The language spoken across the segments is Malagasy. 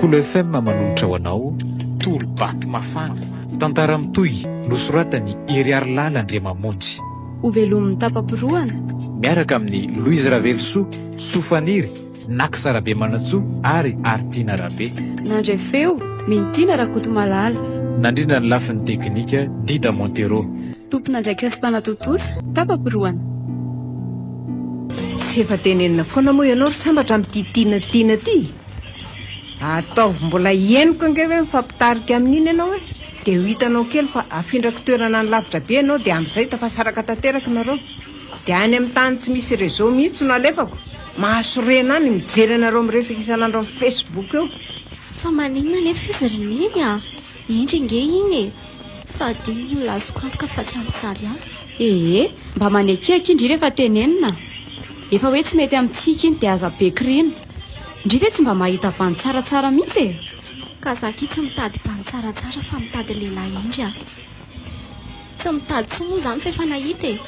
Kolo FM manolotra ho anao Tolo Bato Mafana, tantara mitohy nosoratany Eriary Lalandriamamonjy, Ovelomin'ny tapam-poroana miaraka amin'ny Louise Ravelsoa, Sofaniry, Nakisarabe Manatsoa ary Artina Rabe. nandray feo Mintina Rakotomalala, Nandrina ny lafin'ny teknika Dida Montero. tompona ndraiky Raspana-Totosa tapam-poroana. Tsy efa tenenina foana moa ianao ry sambatra amin'ity tianatina ty. Ataovy mbola henoko ange hoe mifampitarika amin'iny ianao e. Dia ho hitanao kely fa afindrako toerana ny lavitra be ianao dia amin'izay tafasaraka tanteraka nareo. Dia any amin'ny tany tsy misy réseau mihitsy no alefako. Mahasorena any mijery anareo miresaka isan'andro amin'ny Facebook eo. Fa maninona nefa izy rineny a? Indry nge iny e. Sady milazoko antoka fa tsy ampitsary aho. Ee, mba manekeka indry rehefa tenenina. Efa hoe tsy mety amintsika iny dia aza bekirina. Indry ve tsy mba mahita bany tsaratsara mihitsy e? Ka zaki tsy mitady bany tsaratsara fa mitady lehilahy indry a. Tsy mitady tsy moa zany fa efa nahita e.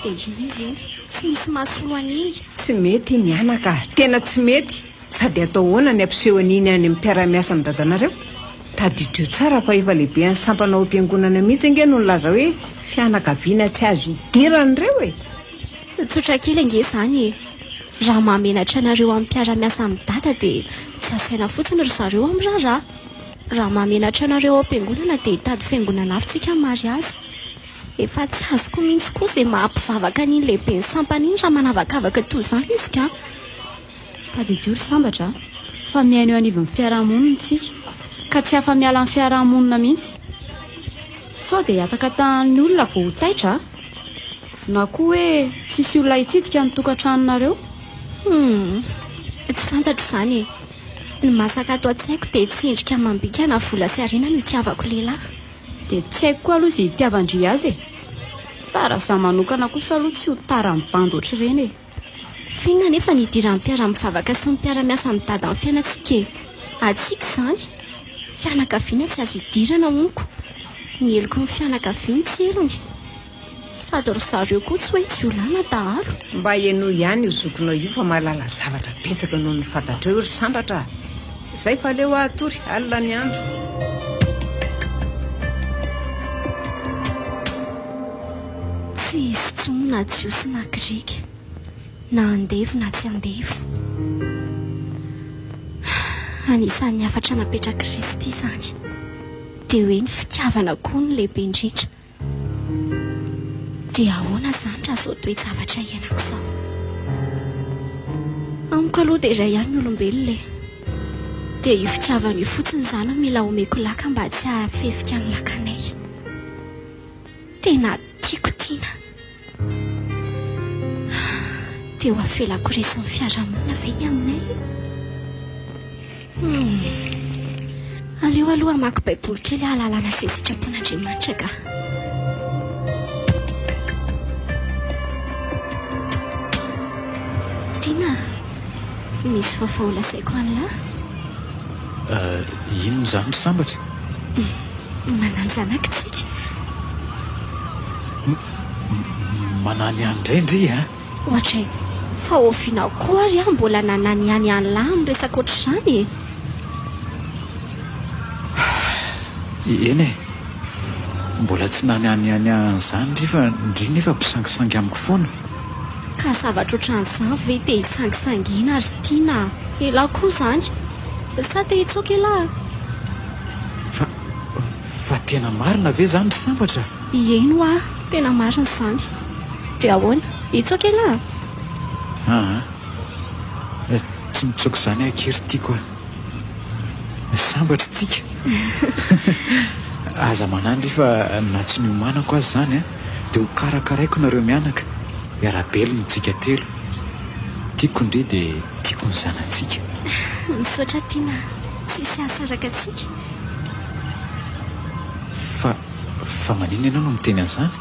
Dia ino izy iny? Tsy misy mahasolo an'iny. Tsy mety mianaka, tena tsy mety. Sady atao hoana ny ampiseho an'iny any amin'ny mpiara-miasa amin'ny dadanareo. Tadidio tsara fa efa lehibe any sampanao am-piangonana mihitsy nge no nilaza hoe fianakaviana tsy azo idirany ireo e. Tsotra kely ange zany e. Raha mamenatra anareo amin'ny mpiara-miasa amin'ny dada dia tsy asaina fotsiny ry zareo amin'ny raharaha. Raha mamenatra anareo am-piangonana dia hitady fiangonana hafintsika mariazy. Efa tsy azoko mihitsy kosa dia mahampivavaka an'iny lehibe ny sampany iny raha manavakavaka toy izany izy ka. Tadidio ry sambatra, fa miaino eo anivon'ny fiarahamonina tsika, ka tsy hafa miala amin'ny fiarahamonina mihitsy. Sao dia hataka tahan'ny olona vao ho taitra, na koa hoe tsisy olona hitsidika ny tokantranonareo. Tsy fantatro izany e. Ny masaka ato an-tsaiko dia tsy endrika amam-bika na vola sy ariana no itiavako lehilahy. Dia tsy haiko koa aloha izay itiavan-dry azy e. Fa raha izaho manokana kosa aloha tsy ho tara amin'ny bandy ohatr'ireny e. Finna nefa ny idiran'ny mpiara-mivavaka sy ny mpiara-miasa amin'ny dada amin'ny fiainantsika e. Atsika izany fianakaviana tsy azo idirana monko. Ny heliko ny fianakaviana tsy elony. Sady ry zareo koa tsy hoe jiolana dahalo. Mba hainao ihany io zokinao io fa mahalala zavatra betsaka noho ny fantatreo ry sambatra. Izay fa leo atory alina ny andro. Tsy izy tsony na jiosy na grika, na andevo na tsy andevo. Anisan'ny hafatra napetraka Kristy izany dia hoe ny fitiavana koa ny lehibe indrindra. Dia ahoana izany raha zao toy zavatra iainako izao? Amiko aloha dia iray ihany ny olombelona e. Dia io fitiavana io fotsiny izany mila omeko laka mba tsy hahafefika ny lakanay. Tena tiako tiana. Dia ho afelako resin'ny fiarahamonina ve ny aminay? Aleo aloha hamaky baiboly kely ahalalana izay sitrapon'Andriamanitra ka. Tiana, misy vaovao lazaiko an'lahy. Ino izany ry sambatra? Mananjanaka tsika. Manany andrendry a? Ohatra fa ofinao koa ary aho mbola nanany ihany lahy amin'ny resaka ohatr'izany e. Eny e, mbola tsy nany an'izany ndry nefa mpisangisangy amiko foana. Ka zavatra ohatran'izany ve dia hisangisangiana ary tiana? Ela koa izany. Sa te hitsoka elahy? Fa tena marina ve izany ry sambatra? Eno ah, tena marina izany. Dia ahoana? Hitsoka elahy? Tsy mitsoka izany akery tiako a. Sambatra tsika. Aza manandry fa na tsy ny homanako azy izany a, dia ho karakaraiko nareo mianaka. Iarabelona tsika telo. Tiako indray dia tiako ny zanantsika. Misaotra tiana, tsisy ahasaraka antsika. Fa maninona ianao no miteny an'izany?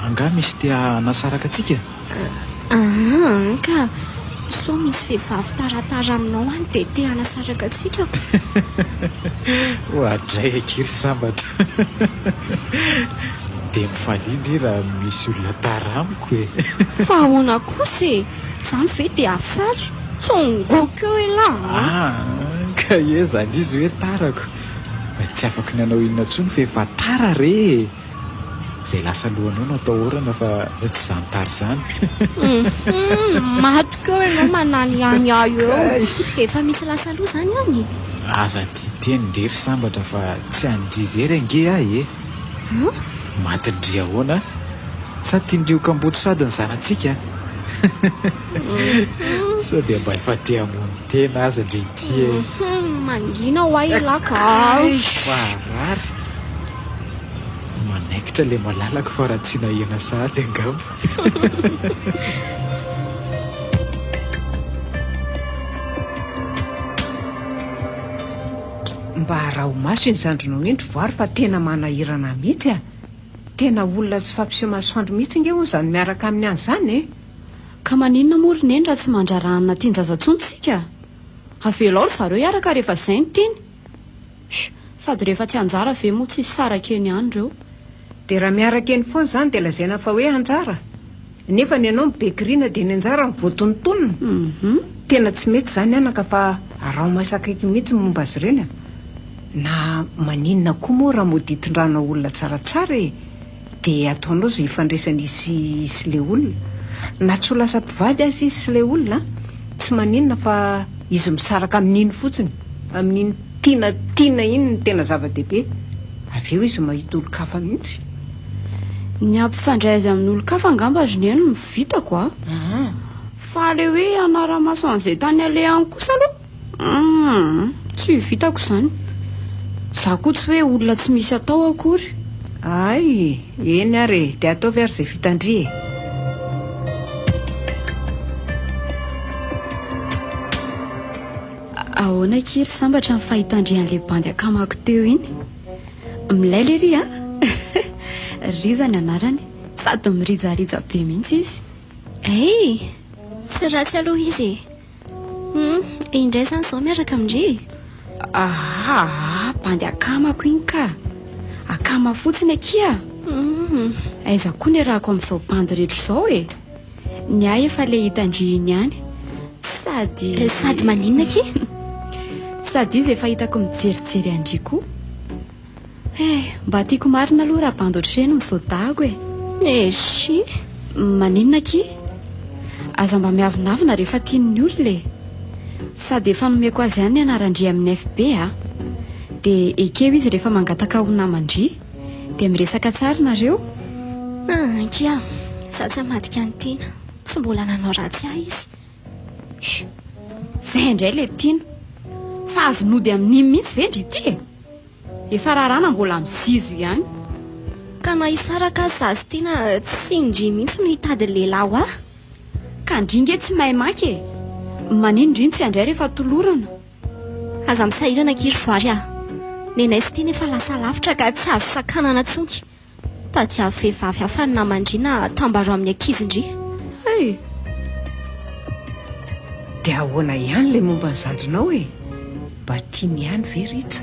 Angaha misy te hanasaraka antsika? Ka so misy vehivavy taratara aminao any dia te hanasaraka antsika. Hoadray akery sambatra. Dia mifalindry raha misy olona taramiko e. Fa ahoana kosa e? Izany ve dia afary? Tsongoko eo elahy. ka ezany izy hoe tarako tsy afaka ny anao inona ntsony fa efa tara re zay lasa lohanao no atao orana fa tsy zanytary zany matoka eo ianao manany any aho eo efa misy lasa loha zany any aza tia teny ndrery sambatra fa tsy andrizery ange ahy matindry ahoana sady tiandrioka ambotro sady ny zanantsika sao dia mba efa te hamony tena aza ndre ty mangina ho ahy laka farary manaikitra le malalaka fa raha tsy nahena sady angamba mba raha ho maso iny zandronao endry voary fa tena manahirana mihitsy a tena olona tsy fampiseho masoandro mihitsy nge ho zany miaraka amin'ny any zany e ka maninona morina eny raha tsy mandraranina tianjazatsontsika avela ao ry zareo iaraka rehefa zay ny tiany sady rehefa tsy anjara ve moa tsy saraka eny andreo dia raha miaraka eny foana zany dia lazaina fa hoe anjara nefa ny ianao mibekiriana dia ny anjara mivoatonontonona tena tsy mety zany anaka fa arao masakaiky mihitsy momba azy ireny a na maninona koa moa raha moditondrana olona tsaratsara e dia ataonao zay ifandraisana isy le olona na tsy ho lasa mpivady azy izy sy le olona tsy maninona fa izy misaraka amin'iny fotsiny amin'iny tiana iny ny tena zava-dehibe avy eo izy mahita olo-kafa mihitsy ny ampifandray azy amin'ny olo-kafa angamba azy ny eny mivitako a fa le hoe anara-maso an'izay tany alehany kosa aloha tsy vitako zany za koa tsy hoe olona tsy misy atao akory ay eny ary dia ataovy ary izay vitandry e ahoana kiry sambatra ny fahitandrian'le bandy akamako teo iny milay le ry a rizany anarany sady mirizariza be mihitsy izy tsy ratsy aloha izy indray zany zao miaraka amindry bandy akamako iny ka akama fotsiny akia aiza koa ny rahako amin'izao bandy rehetra izao e ny ahy efa le hitandry iny ihany sady maninona ki sady izy efa hitako mijerijery andry koa mba tiako marina aloha raha bandy ohatreny ny zodago esy maninona ki aza mba miavinavina rehefa tian'ny olona e sady efa nomeko azy ihany ny anarandry amin'ny FB dia ekeo izy rehefa mangataka ho namandry dia miresaka tsara nareo kia za tsy amadika ny tiana tsy mbola nanao ratsy ahy izy zay indray le tiana fa azo nody amin'iny mihitsy vendry ity efa raharana mbola misizo ihany ka nahisaraka zazy tiana tsy indry mihitsy no hitady lehilahy ho ahy ka ndringe tsy mahay maky manindriny tsy andray rehefa tolorana aza misahirana kiry voary aho nenay sy tiana efa lasa lavitra ka tsy azo sakanana tsonky tady avy vehivavy hafa ny namandriana tambaro amin'ny ankizindry dia ahoana ihany le momba ny zandrinao e mba tiany ihany ve ritsa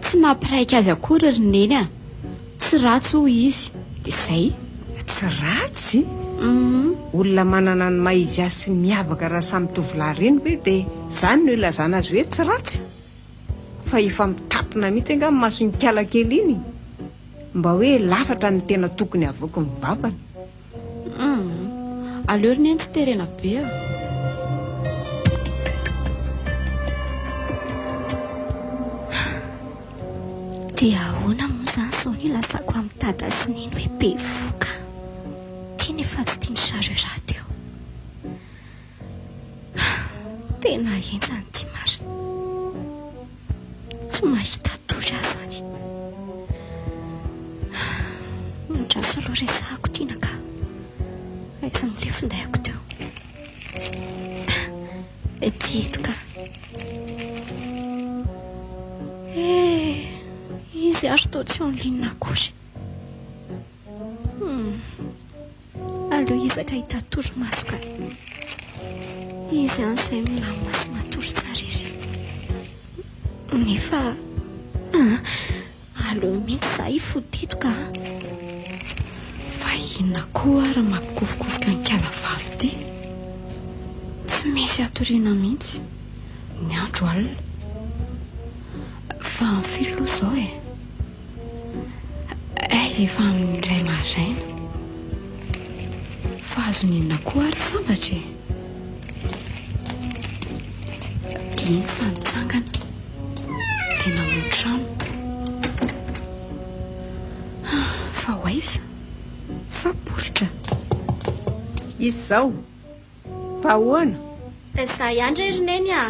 tsy nampiraika azy akory rineny tsy ratsy ho izy dia izay tsy ratsy olona manana ny maha izy azy sy miavaka raha samy tovolahy reny ve dia zany no ilazana azy hoe tsy ratsy fa efa mitapina mihitsy anga masony kala kely iny mba hoe lafatra ny tena tokony avoaka ny bavany aleo rineny tsy terena be dia ahoana moa zany sao ny lasako amin'ny tada sy neny hoe be voka tiany efa tsy tiany zareo raha teo tena enjany ty marina tsy mahita tory ahy zany midraso aloha resahako tiana ka aiza milefindayako teo ty eto ka izy ary tao tsy onlinina akory aleo izaka hita tory maso ka izy an'izay milamina sy matory tsara izy nefa aleo mihitsy za hifoteto ka fa inona koa raha mampikofokofoka ny kalavavy ty tsy misy atoriana mihitsy ny andro alina fa mifilo loha izao efa amin'n'iray maraina fa azo ninona koa ary sambatra iny fa nitsangana tena motrano fa hoaiza saporitra izy izao fa ahoana za ihany re roneny a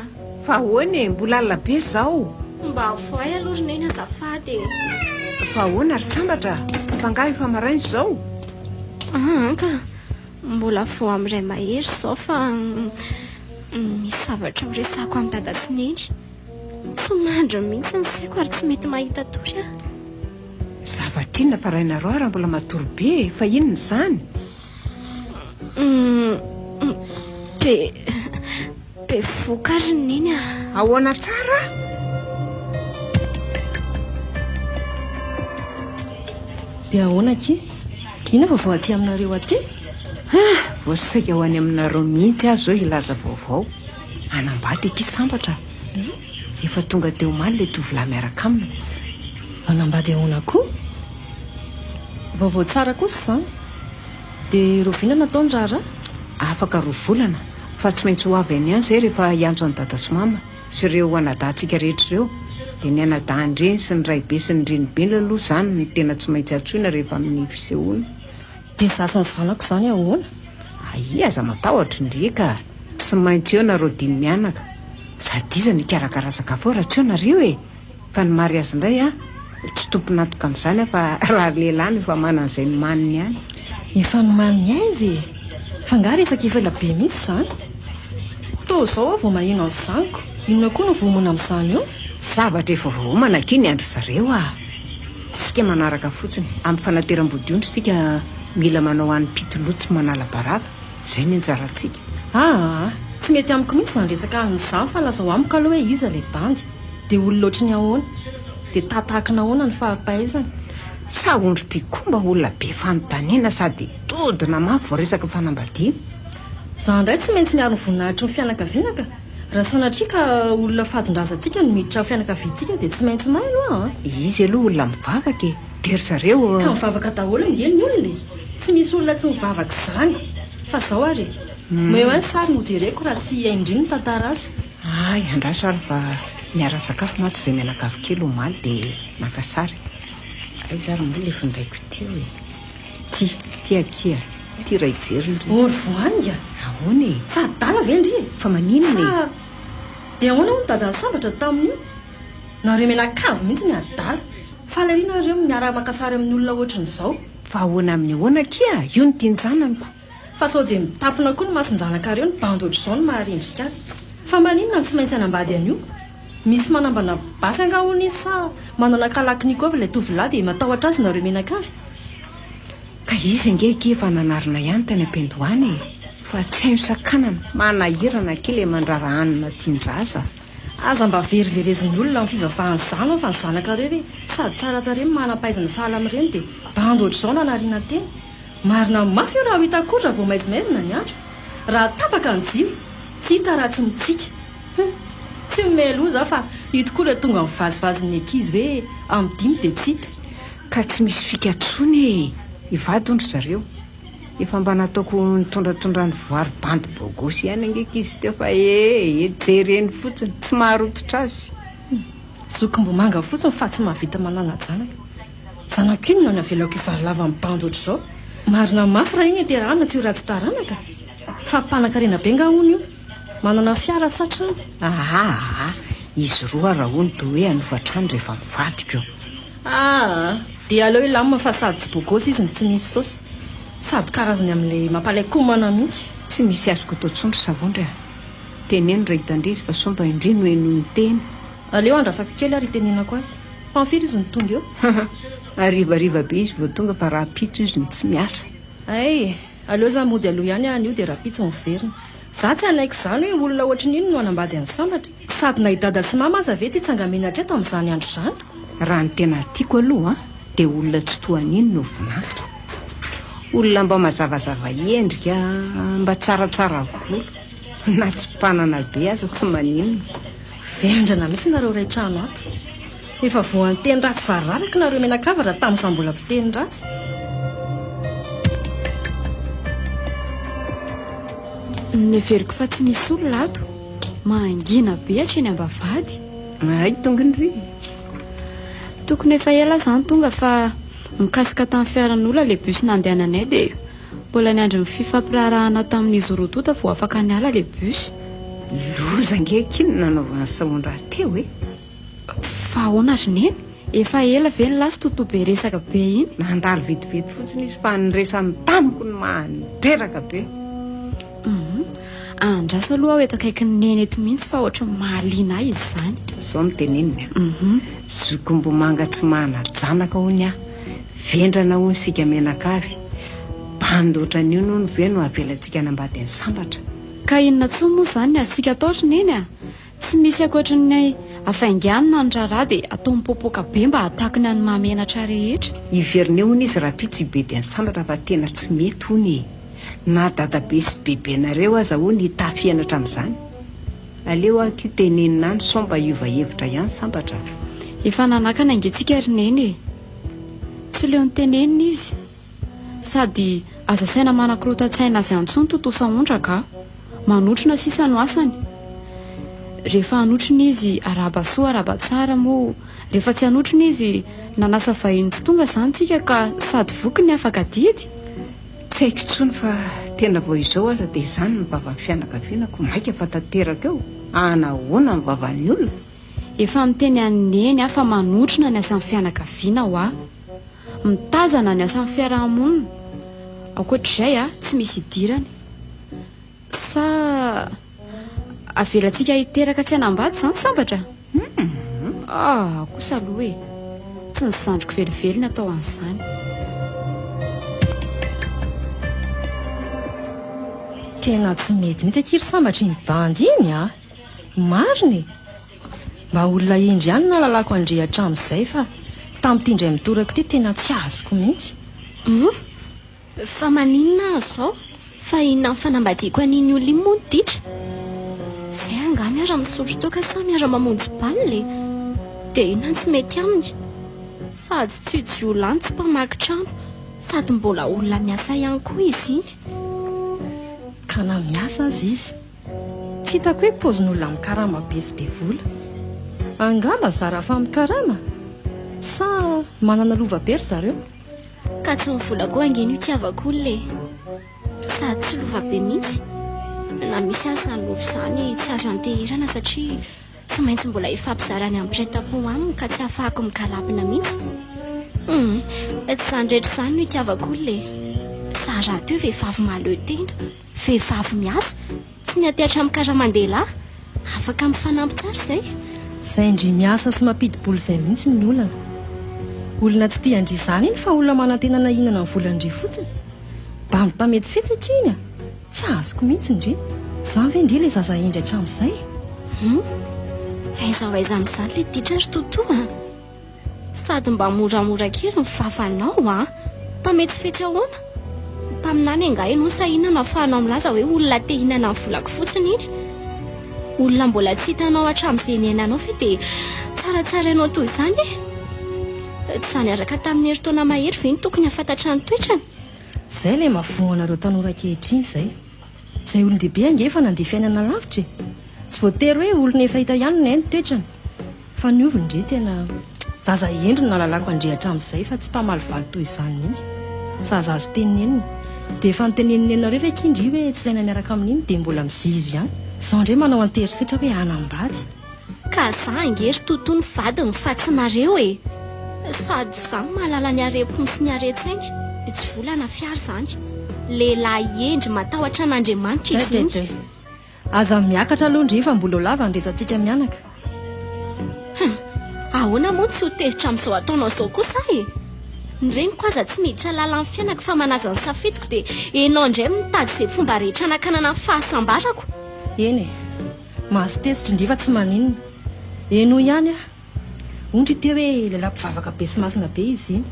fa ahoana e mbola alina be izao mba voay aloha roneny azafady fa ahoana ary sambatra fa ngaha efa maraina izao ka mbola vo amin'iray mahery izao fa misy zavatra miresako amin'ny dadatsineny tsy mandro mihitsy ny saiko ary tsy mety mahita tory a zavatra inona fa rainareo raha mbola matory be fa inona izany be voka roneny a ahoana tsara dia ahoana ki ina vaovao aty aminareo aty voasaika ho any aminareo mihitsy azy zao ilaza vaovao anambady aty sambatra efa tonga teo maly le tovolahy miaraka amina anambady ahoana koa vaovao tsara kosa izany dia roviana nataony rara afaka rovolana fa tsy maintsy ho avy any ihany izay rehefa hiantso any dada sy mama sy ireo anadahntsika rehetra ireo dia ny anadahandreny sy ny raibe sy ny renibeny aloha izany ny tena tsy maintsy atsoina rehefa amin'ny fisehoana dia zasany zanako izany ahoana aia aza matahotra indrika tsy maintsy eo nareo dimy mianaka sady iza ny karakara sakafo raha tsy eo nareo fa ny mary azy indray tsy tomponatoka amin'izany fa raha lehilahy ny efa manan'izay ny maniny ihany efa nomaniny aizy fa ngaha resaka efa ela be mihitsy izany to izao aho vao maheno amin'ny zaniko inona koa no voamona amin'izany eo zavatra efa voamana ky ny andry zareo sika manaraka fotsiny amin'ny fanateram-bodiondry sika mila manao an'ny pitolotsy manala baraka izay ny anjarantsika tsy mety amiko mihitsy izany resaka an'izany fa lazao amiko aloha hoe iza le bandy dia olo loatra ny ahoana dia tatakina ahoana ny fahampahaizana sa ondry ty komba olona be fanontaniana sady todina mafy vao resaka fanambadiana izany indray tsy maintsy miaro ny voninahitry ny fianakavianaka raha sanatria ka olona fadin-drazantsika no miditra fianakaviantsika dia tsy maintsy may aloha izy aloha olona mivavaka dery zareo ka mivavaka daholo ny ely ny olona tsy misy olona tsy mivavaka izany fa izao ary meo any sary no jereko raha tsy haindrino ny tantara azy ay andraso ary fa miara sakafo maty izay mianakavy kely omaly dia naka sary ay zary mbola efa ndaiko teo ty akia ty ray jeriny ory voanya ahoana fa adala ve ndri fa maninona dia ahoana ho ny dadany sambatra tamin'io nareo menakavy mihitsy ny adala fa larinareo miara makasary amin'ny olona ohatran'izao fa ahoana amin'ny ahoana kia io ny tianjananiko fa sao dia mitapona koa ny masinjanaka reo ny bandy ohatr'izao ny maharendrika azy fa maninona ny tsy maintsy anambady an'io misy manambana basy angahony sa manana kalakinikova ilay tovolahy dia matahotra azy nareo menakavy ka izy angeky efa nanarina ihany tany ampendoany fa tsy haino sakanana manahirana kely mandrara hanina tianjaza aza mba veriverezin'ny olona amin'ny fivavahany zana fa ny zanaka reo sady tsara tareny manam-pahaizana sahala amin'ireny dia bandy ohatr'izao nanariana tena marina mafy eo raha ho hita kotra vao maizimaizina ny andro raha tapaka ny jiro tsy hita raha tsy mitsika tsy mimeloza fa hito koa ilay tonga mivazivazin'ny ankizy hoe amin'ny dimy dia tsy hita ka tsy misy fikatsony hivady ondry zareo efa mba nataoko nitondratondra ny voary bandy bogosy ihany angeky izy teo fa jereny fotsiny tsy maharototra azy zoky mbo manga fotsiny fa tsy mahavita manana janaka zanako ino no any avelako ivarilava amin'ny bandy ohatr'izao marina mafy raha iny eterahana tsy ho ratsy taranaka fa mpanan-karena be ngahony io manana fiara satrany izy roa raha hony to hoe anofatrany rehefa mivadika eo dia aleo ilamina fa sady tsy bogosy izy ny tsy misy saosy sady karazany amin'ilay mampalaikomana mihitsy tsy misy azoko ataotsondry savondry teneny ra hitandrizy fa somba indriny hoe noho ny teny aleo andrasako kely ary hitenenako azy fa mifiry izy ny tonga eo arivariva be izy vao tonga fa raha pitso izy ny tsy miasa aleo za mody aloha ihany an'io dia raha pitso miverina za tsy anaiky izany hoe olona ohatran'ino no anambady any sambatra sady nahidada sy mama aza ve ty tsangamenatra eto amin'izany andro izany raha ny tena tiako aloha dia olona tsy toan'iny no vinahiko olona mba mazavazava endrika mba tsaratsara volo na tsy mpanana be aza tsy maninona vendrana mihitsy nareo ray trano ato efa voan'ny teny ratsy vararaka nareo menakavara tamin'ny sambola mpiteny ratsy. Neveriko fa tsy nisy olona ato mangina be hatreny ambavady. Ay tongony Tokony efa ela zany tonga fa mikasika tamin'ny fiaran'olona le bus nandehananay dia mbola niandry ny fifampirarahana tamin'izy roa tota vao afaka niala le bus. loza ngeky iny nanaovana samondraha teo Fa ahoana ry neny efa ela ve ny lasy totoa be resaka be iny. nandalo vetivety fotsiny izy fa nyresany tamiko ny mandreraka be. Andrasa aloha aho eto akaiky ny neny eto mihitsy fa ohatra mahaliana ahy izy zany. Zao mitenenina zokombo manga tsy mahanajanaka hony aho vendrana hony sika menakavy bandotra an'io noho ny ve no avelantsika nambady ny sambatra. Ka inona tsoa moa zany ny asika ataotry neny a tsy misy akoatra ny afainganina ny raraha dia atao mipopoka be mba hatakiny any mahamenatra rehetra. Iverineo hony izy raha pitso ibedy ny sambatra fa tena tsy mety hony na dadabe sy bebenareo aza ho ny tafianatra amin'izany. Aleo aky tenenina any somba iova hevitra ihany sambatra. Efa nanakana angentsika ry neny tsy leo ny tenenina izy sady aza saina manakorota-tsaina azy antsony totosa ondraka manotrona sisa no asany. Rehefa anotrina izy araba soa araba tsara moa rehefa tsy anotrina izy nanasa vahiny tsy tonga zany tsika ka sady vokiny afaka didy. Tsy haiko tsony fa tena vao izao aza dia izany ny vavan'ny fianakavianako maika fa tanteraka eo anahoana ny vavan'ny olona. Efa miteny aneny aho fa manotrona ny asan'ny fianakaviana ho aho mitazana ny asan'ny fiarahamonina ankoatr'izay tsy misy idirany sa avelantsika hiteraka tsy hanambady zany sambatra. Kosa aloha hoe tsy ny zandriko velively ny atao an'izany. Tena tsy mety mitsy akiry sambatra iny bandy iny mariny mba olona indry ihany nalalako andrehatra amin'izay fa tamin'ity indray mitoraka ity tena tsy azoko mihitsy. Fa maninona zao fa inona ny fanambadiako an'iny olona iny moa ditra zay anga miara misotro toka sa miara mamonjy baly dia inona tsy mety aminy sady tsy olany tsy mpamaky trano sady mbola olona miasa ihany koa izy iny. Ka na miasa azy izy tsy hitako hoe pozin'olona mikarama be sy be vola angamba zara fa mikarama sa manana lova be ry zareo. Ka tsy mivolako angeny io tiavako olona sady tsy lova be mihitsy na misy asa ny lova izany tsy azo antehirana satria tsy maintsy mbola ifampizarany amin'ny preta-po aminy ka tsy ahafahako mikalapina mihitsy. Tsy zany rehetra izany no itiavako olona zara teo vehivavy mahaleo tena vehivavy miasa tsy ny atehatra mikaramandehilahy afaka mifanampy tsara izay. Izay indry miasa sy mampidi-bola izay mihitsy ny olona tsy tia andry izany iny fa olona manantenana hinana ny volandry fotsiny mba mipametsy fetsaka iny tsy azoko mihitsy indry zany ve indry ilay zaza indry hatramin'izay. Aiza amin'izany ilay ditra ry totoa sady mba moramora kely mifafanao mpametsy fetsy ahoana mpaminany anga ianao sa inona nafahanao milaza hoe olona te hinana ny volako fotsiny iny olona mbola tsy hitanao hatramin'izay niainanao fa dia tsaratsara ianao toy izany tsy zany araka tamin'ny herintaona mahery ve ny tokony hafantatra ny toetrany. Izay ilay mavoanareo tanora kehitriny izay olon-dehibe angefa nandeha fiainana lavitra tsy voatery hoe olona efa hita ihany ny hainy toetrany fa niovy indray tena zaza endriny nalalako andrehatra amin'izay fa tsy mpamalivaly toy izany mihitsy zaza azo tenenina dia efa nitenenina rehefa ekindry hoe tsy ilaina miaraka amin'iny dia mbola miziry ihany izao indray manao anterisitra hoe hanambady. Ka za angery totoa ny vadiny fa tsy nareo sady izany mahalala ny arem-po sy ny are-tsaingy tsy volana fiary izany lehilahy endry matahotra an'Andriamanitra izy iny. Aza miakatra aloha indry fa mbola lava andresantsika mianaka. Ahoana moa tsy ho tezitra amin'izao ataonao izao kosa Ndreniko aza tsy miditra lalan'ny fianako fa manaza ny safidiko dia enao indray mitady izay fomba rehetra anakanana ny fahasambarako. Eny mahazo tezitra indray fa tsy maninona eno ihany ondry teo hoe lehilahy mpivavaka be sy masina be izy iny.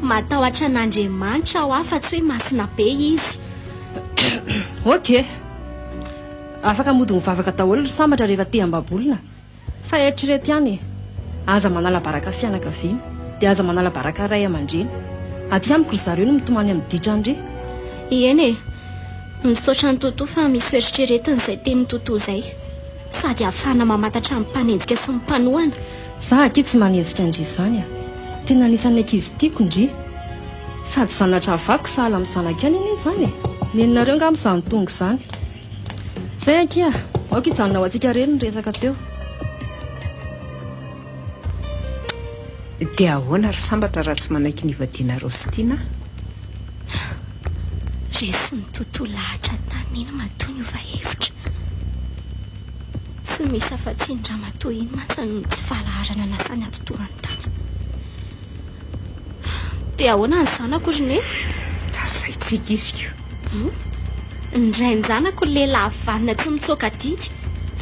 Matahotra an'Andriamanitra aho fa tsy hoe masina be izy. Ok afaka mody mivavaka daholo ry sambatra rehefa te hambabolina fa eritrereto ihany aza manala baraka fianakaviana dia aza manala baraka ray aman-dreny aty amiko ry zareo no mitomany amin'ny ditrandre eny misaotra ny totoa fa misy eritreretiny izay teny totoa izay sady ahafahana mamantatra amin'ny mpanenjika sy ny mpanohana za aky tsy manenjika indry izany tena anisan'ny ankizy tiako indry sady zanatra avako sahala amin'ny zanaka any eny izany nenonareo nga amin'izany tonga izany izay aky aoka hijanona ho antsika reny ny resaka teo dia ahoana ry sambatra raha tsy manaiky nivadiana rositiana resy ny tontolo lahatra tanina matoa ny ova hevitra tsy misy afa-tsy ny dra matoa iny mantsany no tsy fahalaharana nasany atotoany tany dia ahoana ny zanako rine tasay tsikisiko indray ny zanako lehilahy vanina tsy mitsoaka didy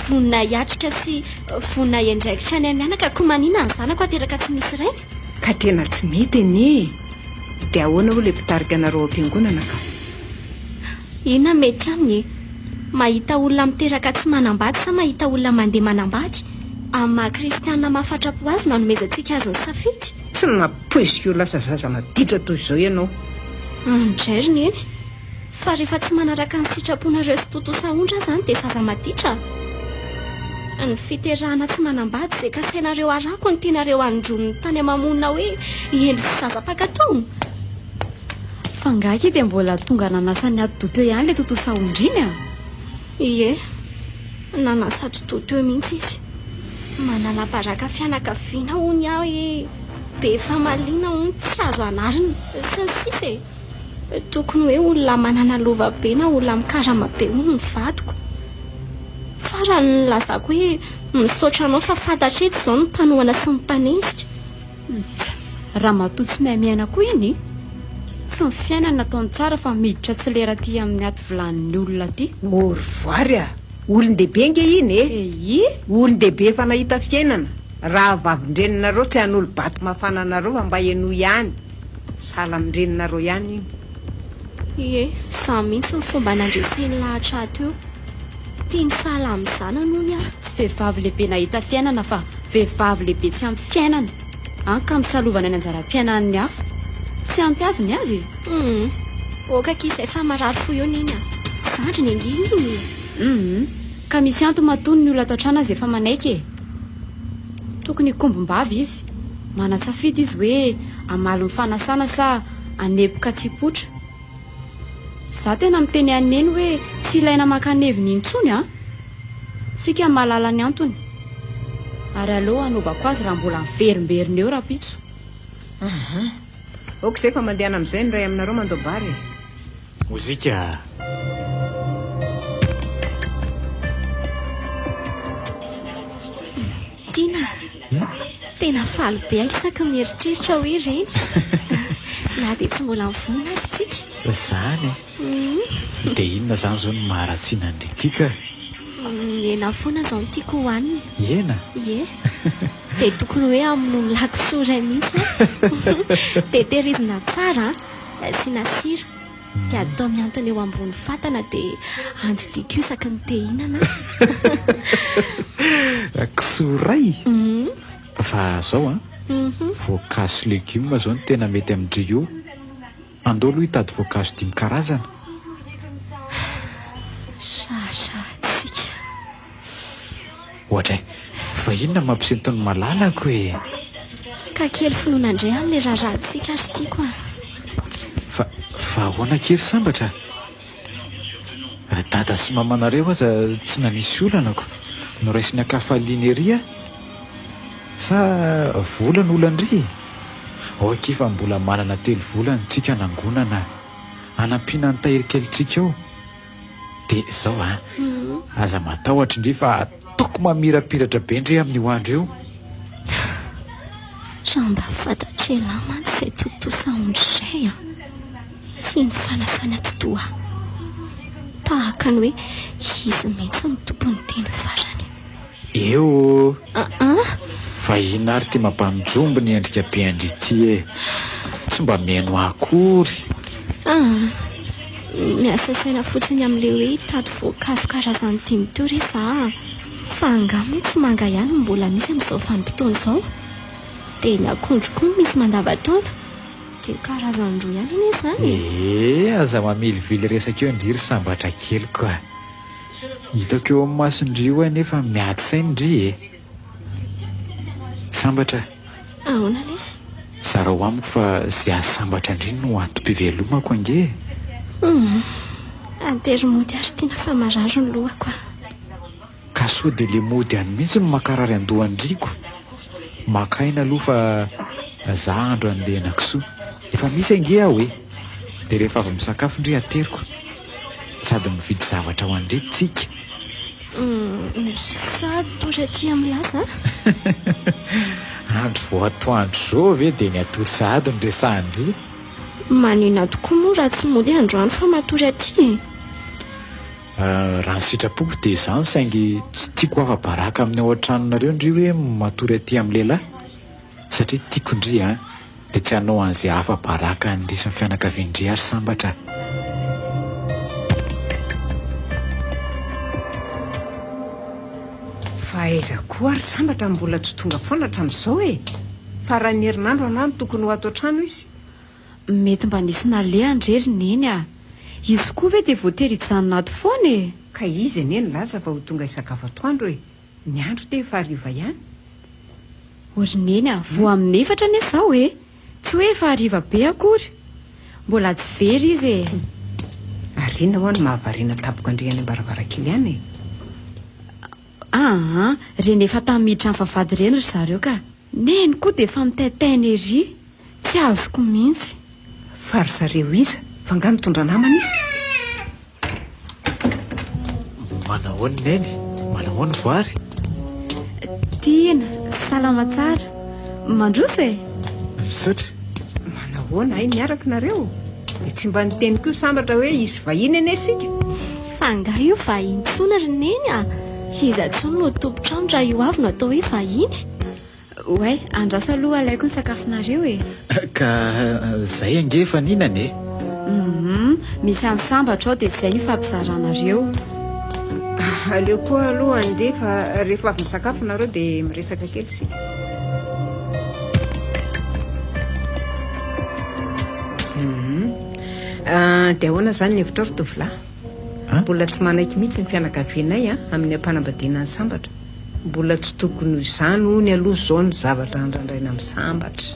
vonina hiatrika sy vonina endraikitra ny amianaka ko manina ny zanako ateraka tsy misy rainy ka tena tsy mety enie dia ahoana ho le mpitarika anareo am-piangonana ka ina mety aminy mahita olona miteraka tsy manambady sa mahita olona mandeha manambady amin'ny maha-kristianina mahafatrapo azy no anomezantsika azy ny safidy tsy napoizika io lasa zaza maditra toy izao ianao andrairiny eny fa rehefa tsy manaraka ny sitraponareo sy totoa saondra zany dia zaza maditra ny fiterahana tsy manambady izay kasainareo arako ny tianareo androniny tany amamonina hoe endry sy zaza mpakatony fangaky dia mbola tonga nanasany ady toteo ihany le totoa saondriny ie nanasa tototeo mihitsy izy manala baraka fianakaviana hony aho hoe be famaliana hony tsy azo anariny sy ny sisa tokony hoe olona manana lova be na olona mikarama be hony ny vadiko fa raha ny lazako hoe misaotra anao fa fantatra eto izao ny mpanohana sy ny mpanenjika raha matoa tsy mahay miaina koa iny tsy ny fiainana nataony tsara fa miditra tsy lera ty amin'ny aty vilanin'ny olona ty oryvoary olon-dehibe nge iny olon-dehibe efa nahita fiainana raha vavindreninareo tsy han'olo baty mafananareo fa mba eno ihany sala mindreninareo ihany ie za mihitsy ny fomba nandreseny lahatra ato eo tiany sahala amin'ny zanany a tsy vehivavy lehibe nahita fiainana fa vehivavy lehibe tsy amin'ny fiainana anka misalovana ny anjara-piainan'ny hafa tsy ampy azy ny azy okaka izay fa marary fo eo niny zandry ny anginy ka misy anto matony ny olona tatrana azy efa manaiky tokony kombombavy izy manatsafidy izy hoe amaly mifanasana sa anepoka tsipotra za tena miteny aneny hoe tsy ilaina makaneviny intsony sika mahalala ny antony ary aloha anovako azy raha mbola miverimberina eo rapitso oko izay fa mandehana amin'izay ny ray aminareo mandobary mozika tina tena faly be isaka mieritreritra hoe reny na dia tsy mbola mivonina azy tika zany dia inona zany zao ny maharatsiana andritika ena foana zao ny tiako hohanina ena ie dia tokony hoe amin'no lakisoray mihitsy dia tehirizina tsara siana sira dia atao miantona eo ambony fatana dia andidiko isaky ny te hinana kisoray fa zao voankazo legioma zao ny tena mety amindry io andao aloha hitady voankazo 5 karazana sasatsika ohatra fa inona mampisentony malalako e ka kely finoana indray amin'ilay raharantsika azy tiako fa ahoana kely sambatra dada sy mamanareo aza tsy nanisy olanako no raisiny akafaliany eria sa volana olandry okefa mbola manana 3 volana tsika nangonana anampiana ny tahirikelytsika ao dia zao aza matahotra indri fa ataoko mamirapiratra be indri amin'ny hoandro eo raha mba fantatrela mantsy izay tontolo saondry izay sy ny fanasana totoa tahaka ny hoe izy mihitsy ny tompony teny farany eo fa ina ary ty mampanjombo ny endrika be andrity e tsy mba mihaino akory miasa saina fotsiny amin'ilay hoe tady voankazo karazany 5 teo rehefa fa angamo tsy manga ihany mbola misy amin'izao vanim-potoana izao dia ny akondro koa misy mandavataona dia karazany roa ihany iny izany aza mamelively resaka eo indry sambatra kely koa hitako eo amin'ny masondry io nefa miady saindry sambatra ahoana lesy zara ho amiko fa zay asambatra indriny no antom-pivelomako ange antery mody ary tiana fa mararo ny lohako ka so dia le mody any mihitsy no makarary andohandriko makaina aloha fa za andro an'le anakisoa efa misy ange aho dia rehefa avy misakafo indry ateriko sady mividy zavatra ho andre tsika sady totra ty amin'ny lasa andro vao atoandro zao ve dia ny atory sady ny resahndry manina tokoa moa raha tsy mody androany fa matory aty raha ny sitrapoko dia izany saingy tsy tiako afa-baraka amin'ny ao an-tranonareo indry hoe matory aty amin'ny lehilahy satria tiako indry dia tsy hanao an'izay afa-baraka andrisan'ny fianakaviandry ary sambatra fa aiza koa ary sambatra mbola tsy tonga foana hatramin'izao fa raha ny herinandro anano tokony ho ato an-trano izy mety mba nisy naleha andrery neny izy koa ve dia voatery hijanona ato foana ka izy eneny laza fa ho tonga hisakafo atoandro ny andro te efa hariva ihany orineny vo amin'ny efatra ane izao tsy hoe efa hariva be akory mbola tsy very izy ariana ho any mahavariana tapoka andriany ambaravarakely ihany reny efa tamiditra amin'ny vavady reny ry zareo ka neny koa dia efa mitaitaina ery tsy azoko mihitsy fa ry zareo iza fa nga mitondra namana izy manahoany neny manahoany voary tiana salama tsara mandrosa misaotra manahoana ay miaraka nareo dia tsy mba niteny koa sambatra hoe izy vahiny ene sika fa nga io vahiny tsona ry neny iza tsony no tompotrano raha io avy no atao hoe vahiny oay andrasa aloha alaiko ny sakafonareo ka zay ange efa ninany misy any sambatra ao dia izay ny fampizaranareo aleo koa aloha andeha fa rehefa avy misakafo nareo dia miresaka kely sika dia ahoana izany ny hevitra ry tovolahy mbola tsy manaiky mihitsy ny fianakavianay amin'ny ampanambadiana ny sambatra mbola tsy tokony izany hony aloha izao ny zavatra andrandraina amin'ny sambatra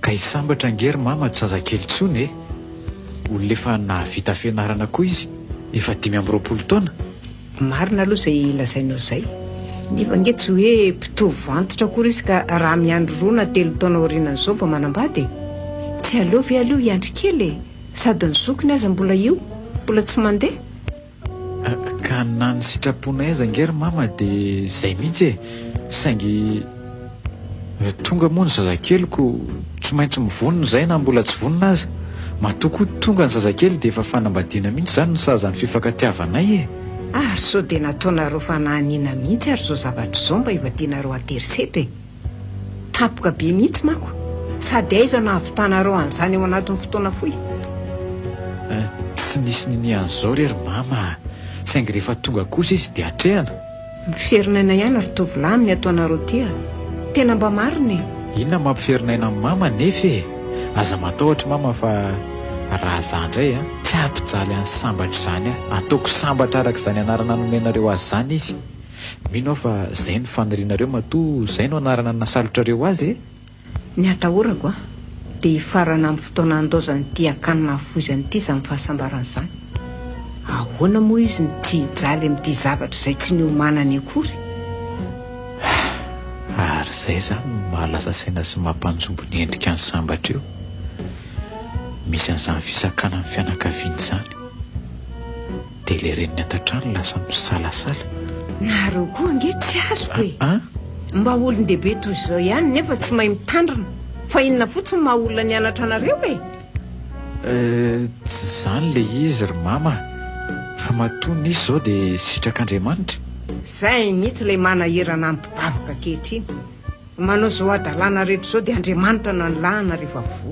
ka hisambatra angery mama tsy zazakely tsony olona efa nahavita fianarana koa izy efa 5 taona marina aloha izay lazainao izay nefa nge tsy hoe mpitovy vantotra kory izy ka raha miandro roa na 3 taona aorianan'izao mba manambady tsy aleo ve aleo hiandry kely sady ny zokony aza mbola io mbola tsy mandeha ka na ny sitraponay aza angery mama dia izay mihitsy saingy tonga moa ny zazakelyko tsy maintsy mivonona izay na mbola tsy vonona aza matokoa tonga ny zazakely dia efa fanambadiana mihitsy izany ny sazan'ny fifankatiavanay ary sao dia nataonareo fa nahaniana mihitsy ary zao zavatra izao mba hivadianareo aterisetra tapoka be mihitsy mako sady aiza nahavitanareo an'izany eo anatin'ny fotoana foy tsy nisy nini an'izao rery mama saingy rehefa tonga kosa izy dia atrehana miferinaina ihany ary tovolahy amin'ny ataonareo tia tena mba marina inona mampiferinaina amin'ny mama nefa aza matahotra mama fa raha zandray tsy ampijaly any sambatra izany ataoko sambatra araka izany anarana nomenareo azy zany izy mino aho fa izay no fanirianareo matoa izay no anarana nasalotrareo azy ny atahorako dia hifarana amin'ny fotoana andozany akanina foizanyity izany fahasambaran'izany ahoana moa izy ny tsy hijaly amin'ity zavatra izay tsy niomanany akory ary izay zany mahalasa saina sy mampanjombo ny endrika ny sambatra eo misy an'izany fisakana amin'ny fianakaviany izany dia ilay reniny ato-trano lasa misalasala nareo koa ange tsy azoko mba olon-dehibe toy izao ihany nefa tsy mahay mitandrina fa inona fotsiny maha olona nianatra anareo tsy izany le izy ry mama fa matoa nisy izao dia sitrak'Andriamanitra izay mihitsy ilay manahirana ampibavaka kehitriny manao izao adalàna rehetra izao dia Andriamanitra no anilahana rehefa vo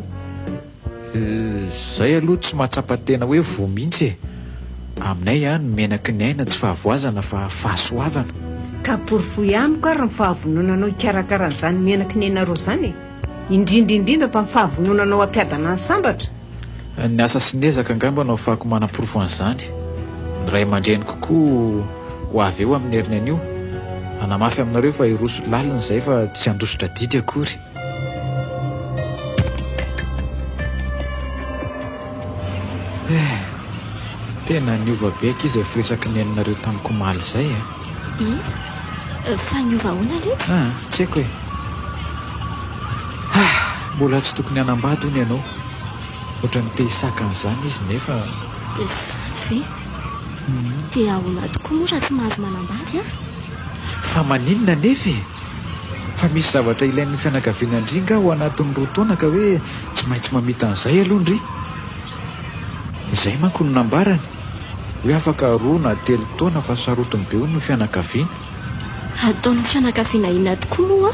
izay aloha tsy mahatsapa tena hoe vo mihitsy Aminay a menaky ny aina tsy fahavoazana fa fahasoavana. ka porofoy amiko ary ny fahavononanao ikarakaran'izany menaky ny aina roa zany e. Indrindraindrindra fa ny fahavononanao ampiadana ny sambatra. Ny asa sy ny ezaka angamba no ahafahako manam-porofo an'izany. Ny ray aman-dreny kokoa ho avy eo amin'ny herinany io. Anamafy aminareo fa iroso lalina izay fa tsy handositra didy akory. Tena niova be ankizy izay firesaky ny ainareo tamin'ny komaly izay e. Fa niova hoana letsy? Tsy haiko hoe mbola tsy tokony hanambady hono ianao. Ohatrany te hisaka an'izany izy nefa Zany ve? Dia ahoana tokoa moa raha tsy mahazo manambady a? fa maninona nefa e? Fa misy zavatra ilain'ny fianakaviana indringa ho anatin'ny 2 taona ka hoe tsy maintsy mamita an'izay aloha ndry. Izay manko no nambarany hoe afaka 2 na 3 taona fa sarotiny be hono ny fianakaviana. Ataon'ny fianakaviana inona tokoa moa?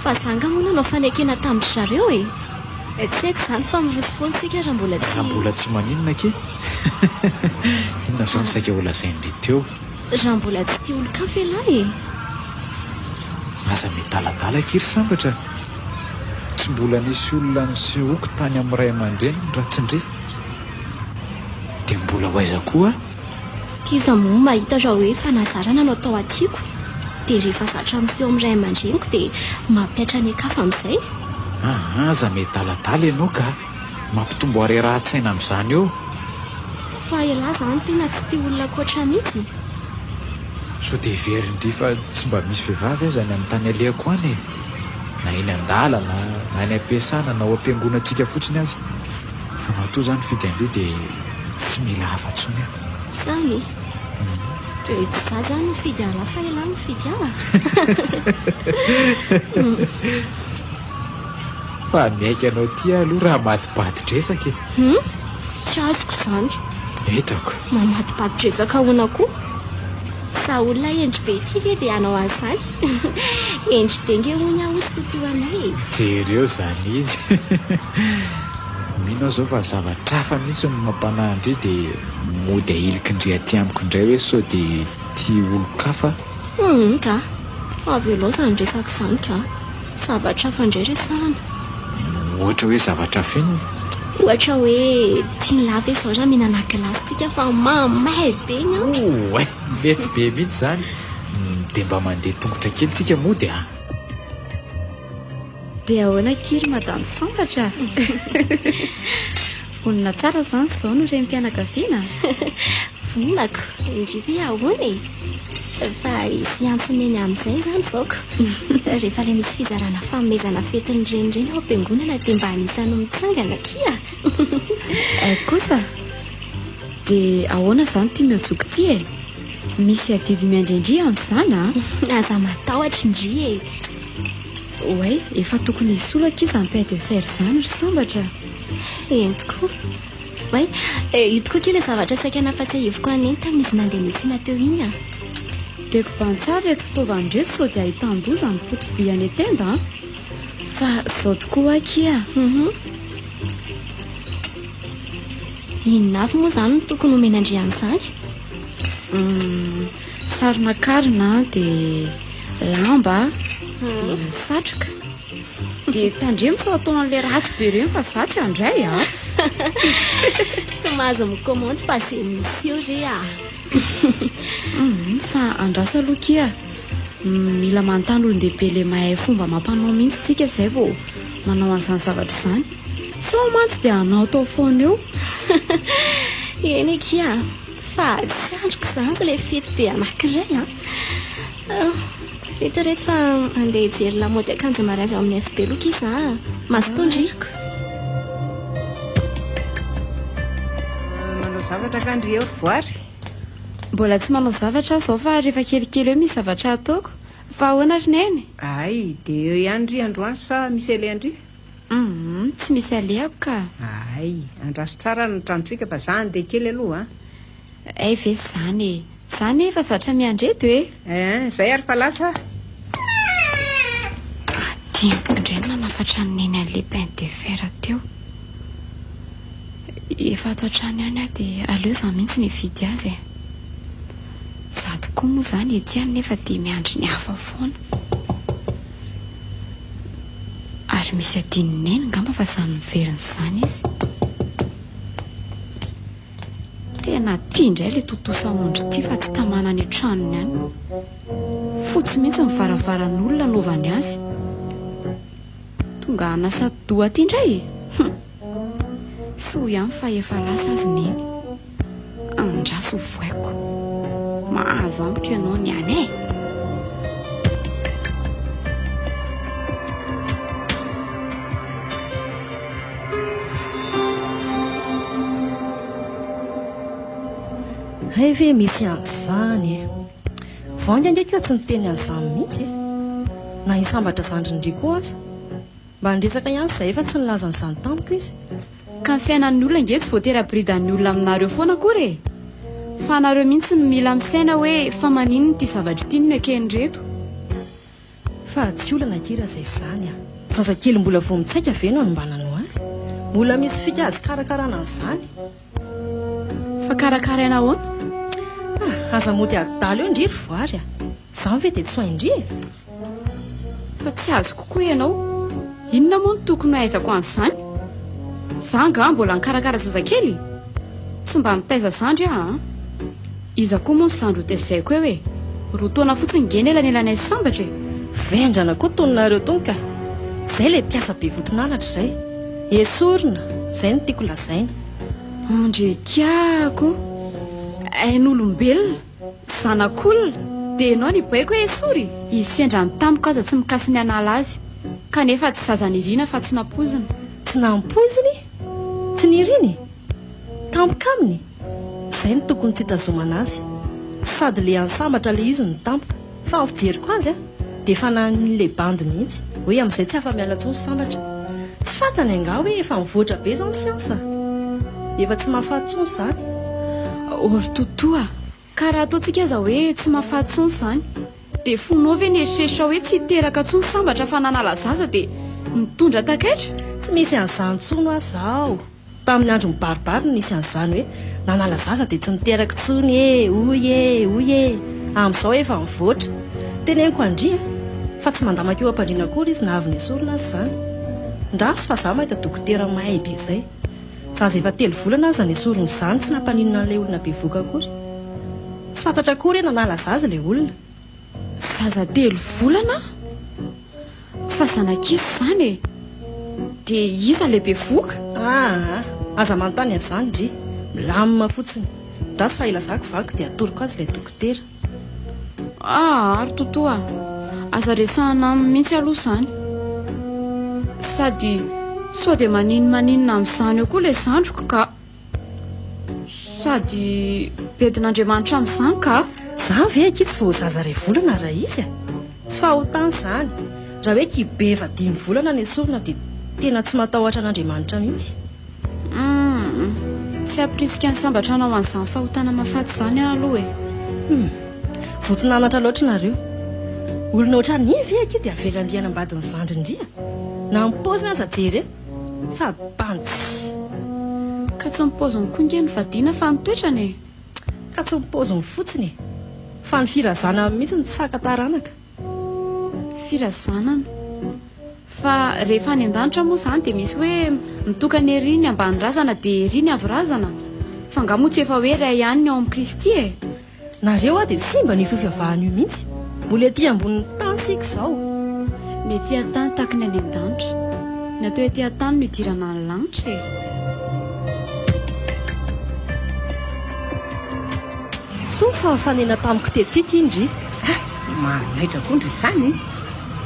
Fa zanga moa nanao fanekena tamin'ny zareo e. Tsy haiko izany fa mirosofontsika raha mbola tsy... Mbola tsy maninona ke? Inona izao ny saika olazaindry teo? Raha mbola tsy tia olo-kafa ialahy e. Aza metaladala kiry sambatra. Tsy mbola nisy olona nisehoako tany amin'ny ray aman-dreny raha tsy ndry. Dia mbola ho aiza koa? Kiza moa mahita raha hoe fanazarana no atao atiako. Dia rehefa zatra miseho amin'ny ray aman-dreniko dia mampiatra ny kafa amin'izay. Aza metaladala ianao ka mampitombo arerahan-tsaina amin'izany eo. Fa ialahy izany tena tsy tia olona koatra mihitsy. So dia verindry fa tsy mba misy vehivavy aza any amin'ny tany alehako any e. Na eny an-dalana na eny am-piasana na ao am-piangonantsika fotsiny aza. Fa matoa izany fidy an'ity dia tsy mila afa-tsony aho. Zany dia za zany mifidy ala fa ialahy mifidy aho. Fa miaika anao ty aloha raha matibadidresaka e. Tsy azoko izany. Hitako. Mamatibadidresaka ahoana koa? Sa olona endry be ity ve dia hanao an'izany? Endry be nge hono ahosiko teo anay. Jereo izany izy. Mino zao fa zavatra hafa mihitsy no mampanahindry dia mody ahiliky-ndry aty amiko indray hoe sao dia tia olo-kafa. Ka avy aloha izany resaka izany ka zavatra hafa indray resahana. Ohatra hoe zavatra hafa inona? Ohatra hoe tia lava izao raha mihinana gilasy fa mamay be ny andro. Mety be mihitsy izany. Dia mba mandeha tongotra kely tsika mody a. Dia ahoana kiry madame sambatra? Vonona tsara izany izao no reny fianakaviana. Vonako indrivy ahoana e. Fa isy antsony eny amin'izay izany zaoko. Rehefa ilay misy fizarana fanomezana fetiny renireny ao am-piangonana dia mba anisany mitsangana kia. Kosa dia ahoana izany tia mihajoky ity e? Misy adidy miandrindry amin'izany a? Aza matahotra indry e. Oay, efa tokony hisolaka izy amin'ny paille de fer izany ry sambatra. Eny tokoa. Oay, io tokoa kely zavatra saika nampatsiahiviko an'iny tamin'izy nandeha miantsena teo iny a. Dia kobantsara reto fitaovana reto sao dia ahitàn-doza ny poto-by any an-tenda fa izao tokoa akia. Inona avy moa izany no tokony homenandry amin'izany? Sarina karina dia lamba dia satroka. Dia tandremo sao atao an'ilay ratsy be ireny fa zatra indray a. Tsy mahazo mikomandy fa izay misy eo re a. Fa andrasa aloha kia. Mila manontany olon-dehibe ilay mahay fomba mampanao mihitsy sika izay vao manao an'izany zavatra izany. Sao mantsy dia hanao tao foana eo. Eny kia, fa tsy androko izany ilay fety be anankiray a. Vita reto fa andeha hijery lamaody akanjo mariazy amin'ny FB loka izy a. Masitondriko. Manao zavatra ka andry eo voary. Mbola tsy manao zavatra izao fa rehefa kelikely eo misy zavatra ataoko. Fa ahoana ry neny? Ay, dia eo ihany ry androany sa misy ele andry? Tsy misy alehako ka. Ay, andraso tsara ny tranontsika fa za andeha kely aloha a. Ve izany e. Izany efa zatra miandreto e. Izay ary fa lasa. Adimbo indray nanafatra ny neny an'ilay paille de fer teo. efa ato an-trano ihany aho dia aleo za mihitsy ny vidy azy e. Za tokoa moa izany etiany nefa dia miandry ny hafa foana. Ary misy adininy eny ngamba fa samy miveriny izany izy. Tena tia indray ilay totosaondry ity fa tsy tamana any an-tranony ihany. Fotsy mihitsy ny varavaran'olona anaovany azy. Tonga hanasa doha aty indray. Soa ihany fa efa lasa azy neny. Andraso voaiko. Mahazo amiko ianao ny any e. Ve misy an'izany vaonga ndraika tsy niteny an'izany mihitsy na hisambatra zandrindry koa aza mba nresaka ihany izay efa tsy nilaza n'izany tamiko izy. Ka ny fiainan'ny olona nge tsy voatery ampiridan'ny olona aminareo foana akory e. Fa nareo mihitsy no mila misaina hoe fa maninona ity zavatra ity no ekeny reto. Fa tsy olana kira izay izany zazakely mbola vao mitsaika ve no anombanano avy. Mbola misy fika azy karakarana an'izany. Fa karakaraina ahoana? Aza mody adalo eo indry ry voary izany ve dia tsy haindry e. Fa tsy azo kokoa ianao. Inona moa no tokony haizako an'izany? Za nga mbola nikarakara zazakely. Tsy mba mitaiza zandry aho. Iza koa moa ny sandro tezaiko eo e. Roa taona fotsiny ngeny elanelanay sambatra e. Vendrana koa tononareo tony ka. Izay ilay mpiasa be votinalatra izay. Esorina izay no tiako lazaina. Andrekiako. Ain'olombelona zanak'olona dia ianao ny baiko hoe esory. Izy sendrany tamiko aza tsy mikasy ny anala azy. Kanefa tsy zazan'irina fa tsy nampozina. Tsy nampoziny? Tsy niriny? Tampoka aminy? Izay no tokony tsy hitazomana azy. Sady le ansambatra le izy ny tampoka. Fa ny fijeriko azy dia efa nan'ilay bandy mihitsy hoe amin'izay tsy afa-miala tsony sambatra. Tsy fantany anga hoe efa mivoatra be izao ny siansa. Efa tsy mahafatsony izany. Ory totoa. Ka raha ataontsika aza hoe tsy mahafatsony izany dia fonao ve ny eritreritra hoe tsy hiteraka tsony sambatra fa nanala zaza dia mitondra takaitra? Tsy misy an'izany tsono aho zao. Tamin'ny andro mibaribary no nisy an'izany hoe nanala zaza dia tsy niteraka tsony e, oy e. Amin'izao efa mivoatra. Teneniko andria fa tsy mandamaka eo am-pandriana akory izy na avy ny esorina azy izany. Ndraso fa za mahita dokotera mahay be izay. Zaza efa 3 volana aza ny esorina izany tsy nampaninona an'ilay olona be voka akory. Tsy fantatra akory nanala zaza ilay olona. Zaza 3 volana? Fa zanak'izy izany e. Dia iza lehibe voka? Aza manontany an'izany ndry. Milamina fotsiny. Ndraso fa ilazako vaky dia atoroko azy ilay dokotera. Ary totoa. Aza resahana mihitsy aloha izany. Sady sao dia maninona amin'izany eo koa ilay zandriko ka. Sady bedin'Andriamanitra amin'izany ka. Za ve aky tsy vao zaza 2 volana raha izy tsy fahotany izany. Raha hoe kibe efa 5 volana ny esorina dia tena tsy matahotra an'Andriamanitra mihitsy. Tsy ampirisika ny sambatra anao an'izany fahotana mahafaty izany aloha e. Votinanatra loatra nareo. Olona ohatrany ve aky dia avelandriana ambadiny zandrindria. Na mipozina aza jery sady pantsy. Ka tsy mipoziny koa nge novadiana fa nitoetrany e. Ka tsy mipoziny fotsiny fa ny firazana mihitsy ny tsy fankataranaka. Firazanana? Fa rehefa any an-danitra moa izany dia misy hoe mitokany ery ny ambany razana dia ery ny avy razana. Fa nga moa tsy efa hoe iray ihany ny ao amin'ny Kristy e. Nareo dia tsy mba ny fivavahana io mihitsy. Mbola ety ambonin'ny tany sika izao. Ny ety an-tany tahaka ny any an-danitra. Ny atao ety an-tany no idirana ny lanitra e. So fa mifanena tamiko tetika indry. Mahazaitra koa ndry izany.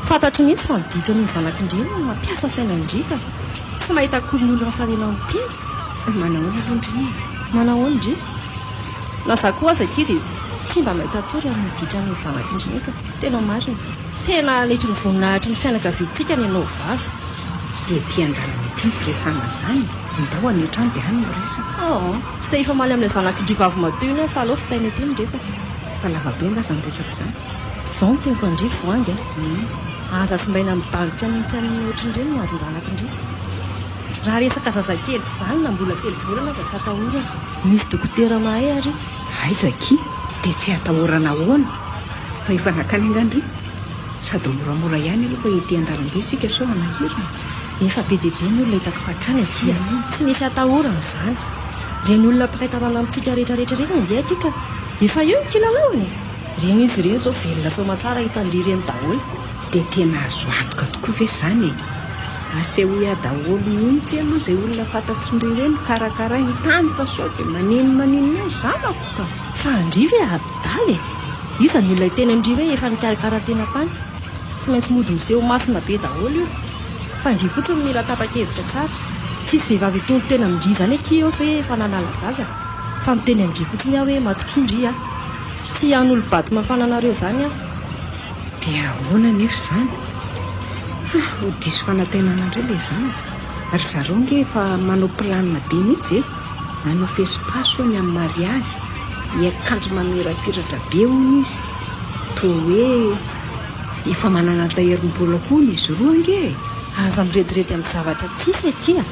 Fantatro mihitsy fa miditra ny zanak'indry no mampiasa saina indrika. Tsy mahita akory ny olona mifanena amin'ity. Manahoana ndry? Manao ndry? Na za koa aza aky dia tsy mba mahita tory amin'ny miditra ny zanak'indry ka. Tena marina. Tena nety ny voninahitry ny fianakaviantsika ny ianao vavy. Dia tian-dalana tiako resana izany. Ndao any an-trano dia any resaka. Tsy dia efa maly amin'ilay zanak'indry vavy matoy io fa aleo fitaina ety ny resaka. Fa lava be ngaza ny resaka izany. Izao no teniko andry voangy. Aza sy mbaina mibangy tsy amintsy amin'ny ohatr'indreny no avy ny zanak'indry. raha resaka zazakely izany na mbola telo volana aza tsy atahorana misy dokotera mahay ary aizaky dia tsy atahorana ahoana fa efa nakany angandry sady moramora ihany aloha fa ety an-dalambe isika so anahirana efa be deaibe ny olona hitako fakany akia tsy misy atahorana izany reny olona mpakaitanana amintsika rehetrarehetra reny angeky ka efa eo kilao e reny izy ireny zao velona somatsara hitandry reny daholo dia tena azo atoka tokoa ve izany e asehoia daholo mihitsy aloha izay olona fantatsindry ireny karakara ny tany fa sao dia maninona eo zanako ka fa andriva e adaly e iza ny olona iteny andriva hoe efa nikarakara-tena tany tsy maintsy mody miseho masina be daholo io fa ndry fotsiny mila tapa-kevitra tsara tsisy vehivavy itony tena mindry zany aky eo hoe efa nanala zaza fa miteny andry fotsiny aho hoe matsokindry a tsy han'olo baty mafananareo zany a dia ahoana nefa izany ho diso fanantenana indray ilay izany ary zareo nge efa manao planina be mihitsy e manao fesipaso ny amin'ny mariazy miakanjo mamirapiratra be hoy izy toa hoe efa manana taherim-bola koa izy roa nge aza miredirety amin'ny zavatra tsisy akia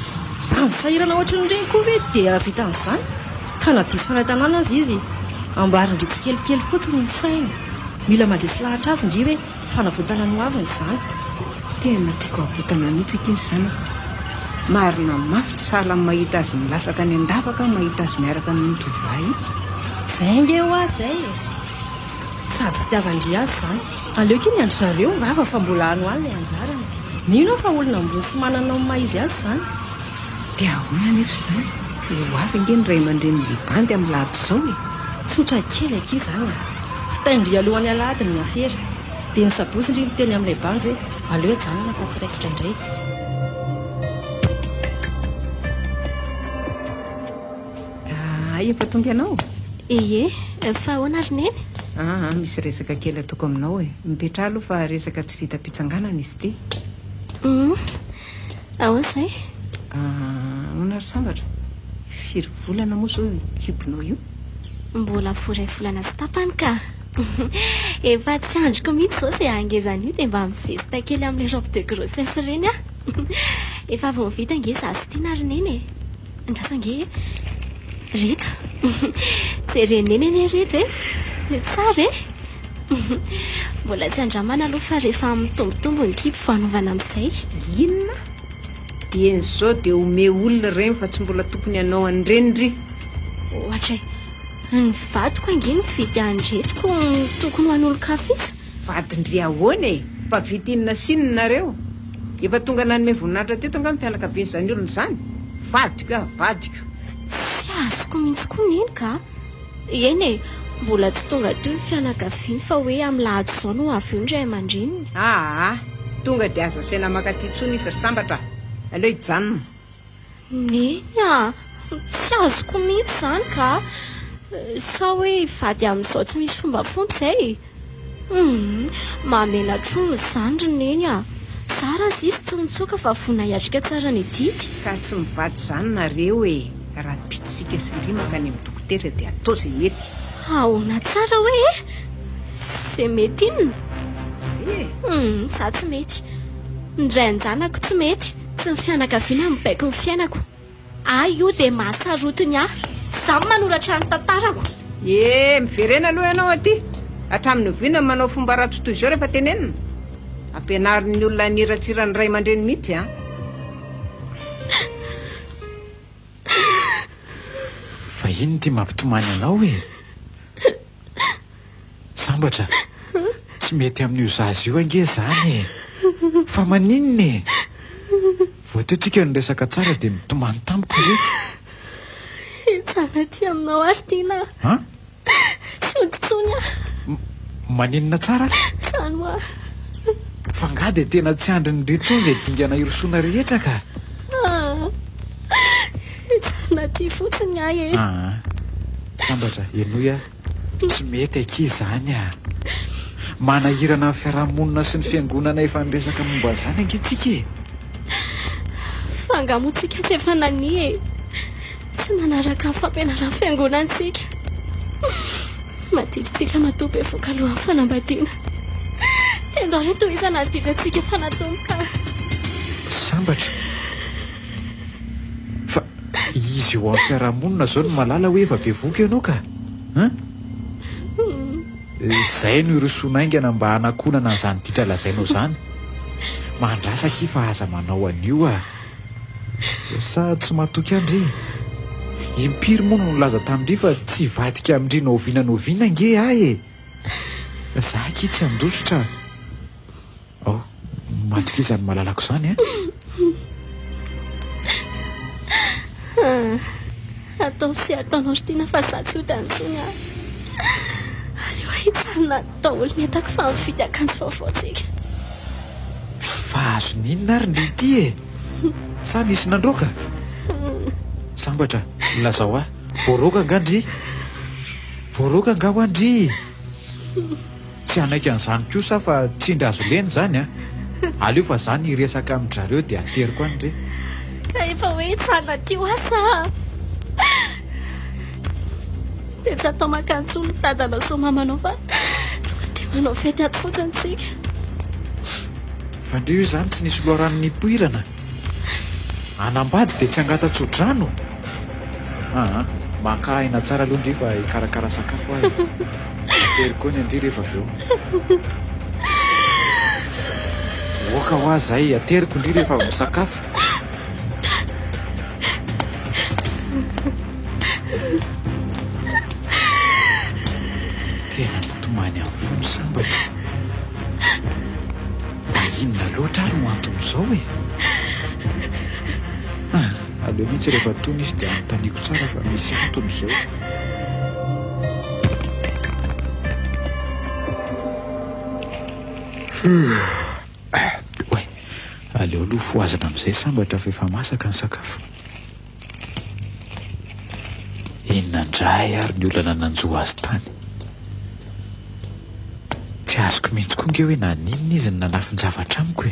sahirana ohatran'ireny koa hoe dia vita an'izany ka na diso fanantenana azy izy ambarindry tsy kelikely fotsiny ny saina mila mandresy lahatra azy indry hoe fanavotana ny hoaviny izany tena tiako avotana mihitsy akiny zanako marina mafy tsy sahala ny mahita azy milatsaka any an-davaka mahita azy miaraka amin'ny tovay zay nge ho azy zay e sady fitiavandry azy izany aleoko ny andro zareo rava fa mbola ano any lay anjarany mino aho fa olona ambony sy manana ny maha izy azy izany dia ahoana nefa izany eo avy nge ny ray aman-dreny libandy amin'ny lahady izao e tsotra kely aky izany fitaindry alohan'ny alahady ny afera dia ny sabosy ndry miteny amin'ilay bandy hoe aleo ajanona fa tsy raikitra indray efa tonga ianao ie fa ahoana azy neny misy resaka kely ataoko aminao e mipetra aloha fa resaka tsy vita mpitsanganana izy ty ahoana izay ahoana ry sambatra firy volana moa zao kibonao io mbola foray volana sy tapany ka efa tsy androko mihitsy zao izay angezana io dia mba misesita kely amin'ilay robe de grossesse reny a efa vao mivita nge za sy tiana ary neny e ndrasange reka jereneny eny reto e tsara e mbola tsy andramana aloha fa rehefa mitombotombo ny kibo fanaovana amin'izay inona dia n'izao dia ome olona reny fa tsy mbola tokony hanao an'ireny ohatra ny vadiko ange ny vidy andretiko tokony ho an'olo kafisa vadindry ahoana e fa vitinina sinonareo efa tonga nanome voninahitra teto anga mipianaka be n'izany olona izany vadiko vadiko tsy azoko mihitsy koa neny ka eny e mbola tsy tonga teo fianakaviany fa hoe amin'ny lahady izao no avy eo ndray aman-dreniny tonga dia azo asaina makaty tsony izy ry sambatra aleo hijanona neny tsy azoko mihitsy izany ka sa hoe vady amin'izao tsy misy fombafomba izay mamena trono izany ry neny tsara azy izy tsy mitsoka fa vona hiatrika tsara ny didy ka tsy mivady izany nareo e raha pitsika sy limaka any amin'ny dokotera dia atao izay mety ahoana tsara hoe zay mety inona zay za tsy mety ndray anjanako tsy mety tsy mifianakaviana mibaiko ny fiainako io dia mahasarotiny za manoratra ny tantarako miverena aloha ianao aty hatramin'ny oviana manao fomba ratsy toy izao rehefa tenenina ampianarin'ny olona niratsirany ray aman-dreny mihitsy fa ino ty mampitomany anao e sambatra tsy mety amin'io zazy io ange zany e fa maninona e vao teo tsika ny resaka tsara dia mitomany tampoka hoe tsara ty aminao ary tiana tsy oditsony maninona tsara zany hoa fa nga dia tena tsy andriny reto ilay dingana irosoana rehetra ka tsana ty fotsiny ahy e sambatra enoy tsy mety aky izany manahirana ny fiarahamonina sy ny fiangonana efa nyresaka momba zany angetsika e fangamotsika tsy efa nani e tsy nanaraka ny fampianarany fiangonantsika matiditsika matoby evoaka alohan'ny fanambadiana tendao reto iza nadidrantsika fanatomoka sambatra izy eo amin'ny fiarahamonina zao no malala hoe efa be voky ianao ka izay no irosonaingana mba hanakonana n'izany ditra lazainao zany mandrasaka fa aza manao an'io sa tsy matoky andry impiry moa no laza tamindry fa tsy vadika amindry naoviana nge za kitsy amindrosotra matoka izany malalako zany atao sy ataonao ry tiana fa za tsy hotantsony aleo hitsanina daholo ny atako fa mifidy akanjo vaovaotsika fa azo ninona ary ny ity sa nisy nandroaka sambatra lazao voaroka angandry voaroka nga ho andry tsy anaiky an'izany kosa fa tsindry azo leny zany aleo fa zany iresaka amin-drareo dia ateriko andry ka efa hoe tsana tio asa dia tsy atao makantsony mitadana so mamanao fa dia manao fety ato fotsiny tsika fa ndreo zany tsy nisy loarano nipoirana anambady dia tsy angata-tsodrano maka aina tsara aloha ndry fa ikarakara sakafo ateriko ny andry rehefa aveo oka ho azy zay ateriko ndry rehefa misakafo tena mitomany amin'ny fony sambatra inona loatra ary no antony izao aleo mihitsy rehefa tony izy dia anontaniako tsara fa misy antony izao aleo aloha foazana amin'izay sambatra fa efa masaka ny sakafo inona ndray ary ny olana nanjoa azy tany tsy azoko mihitsy koa nge hoe naninona izy ny nanafin-javatra amiko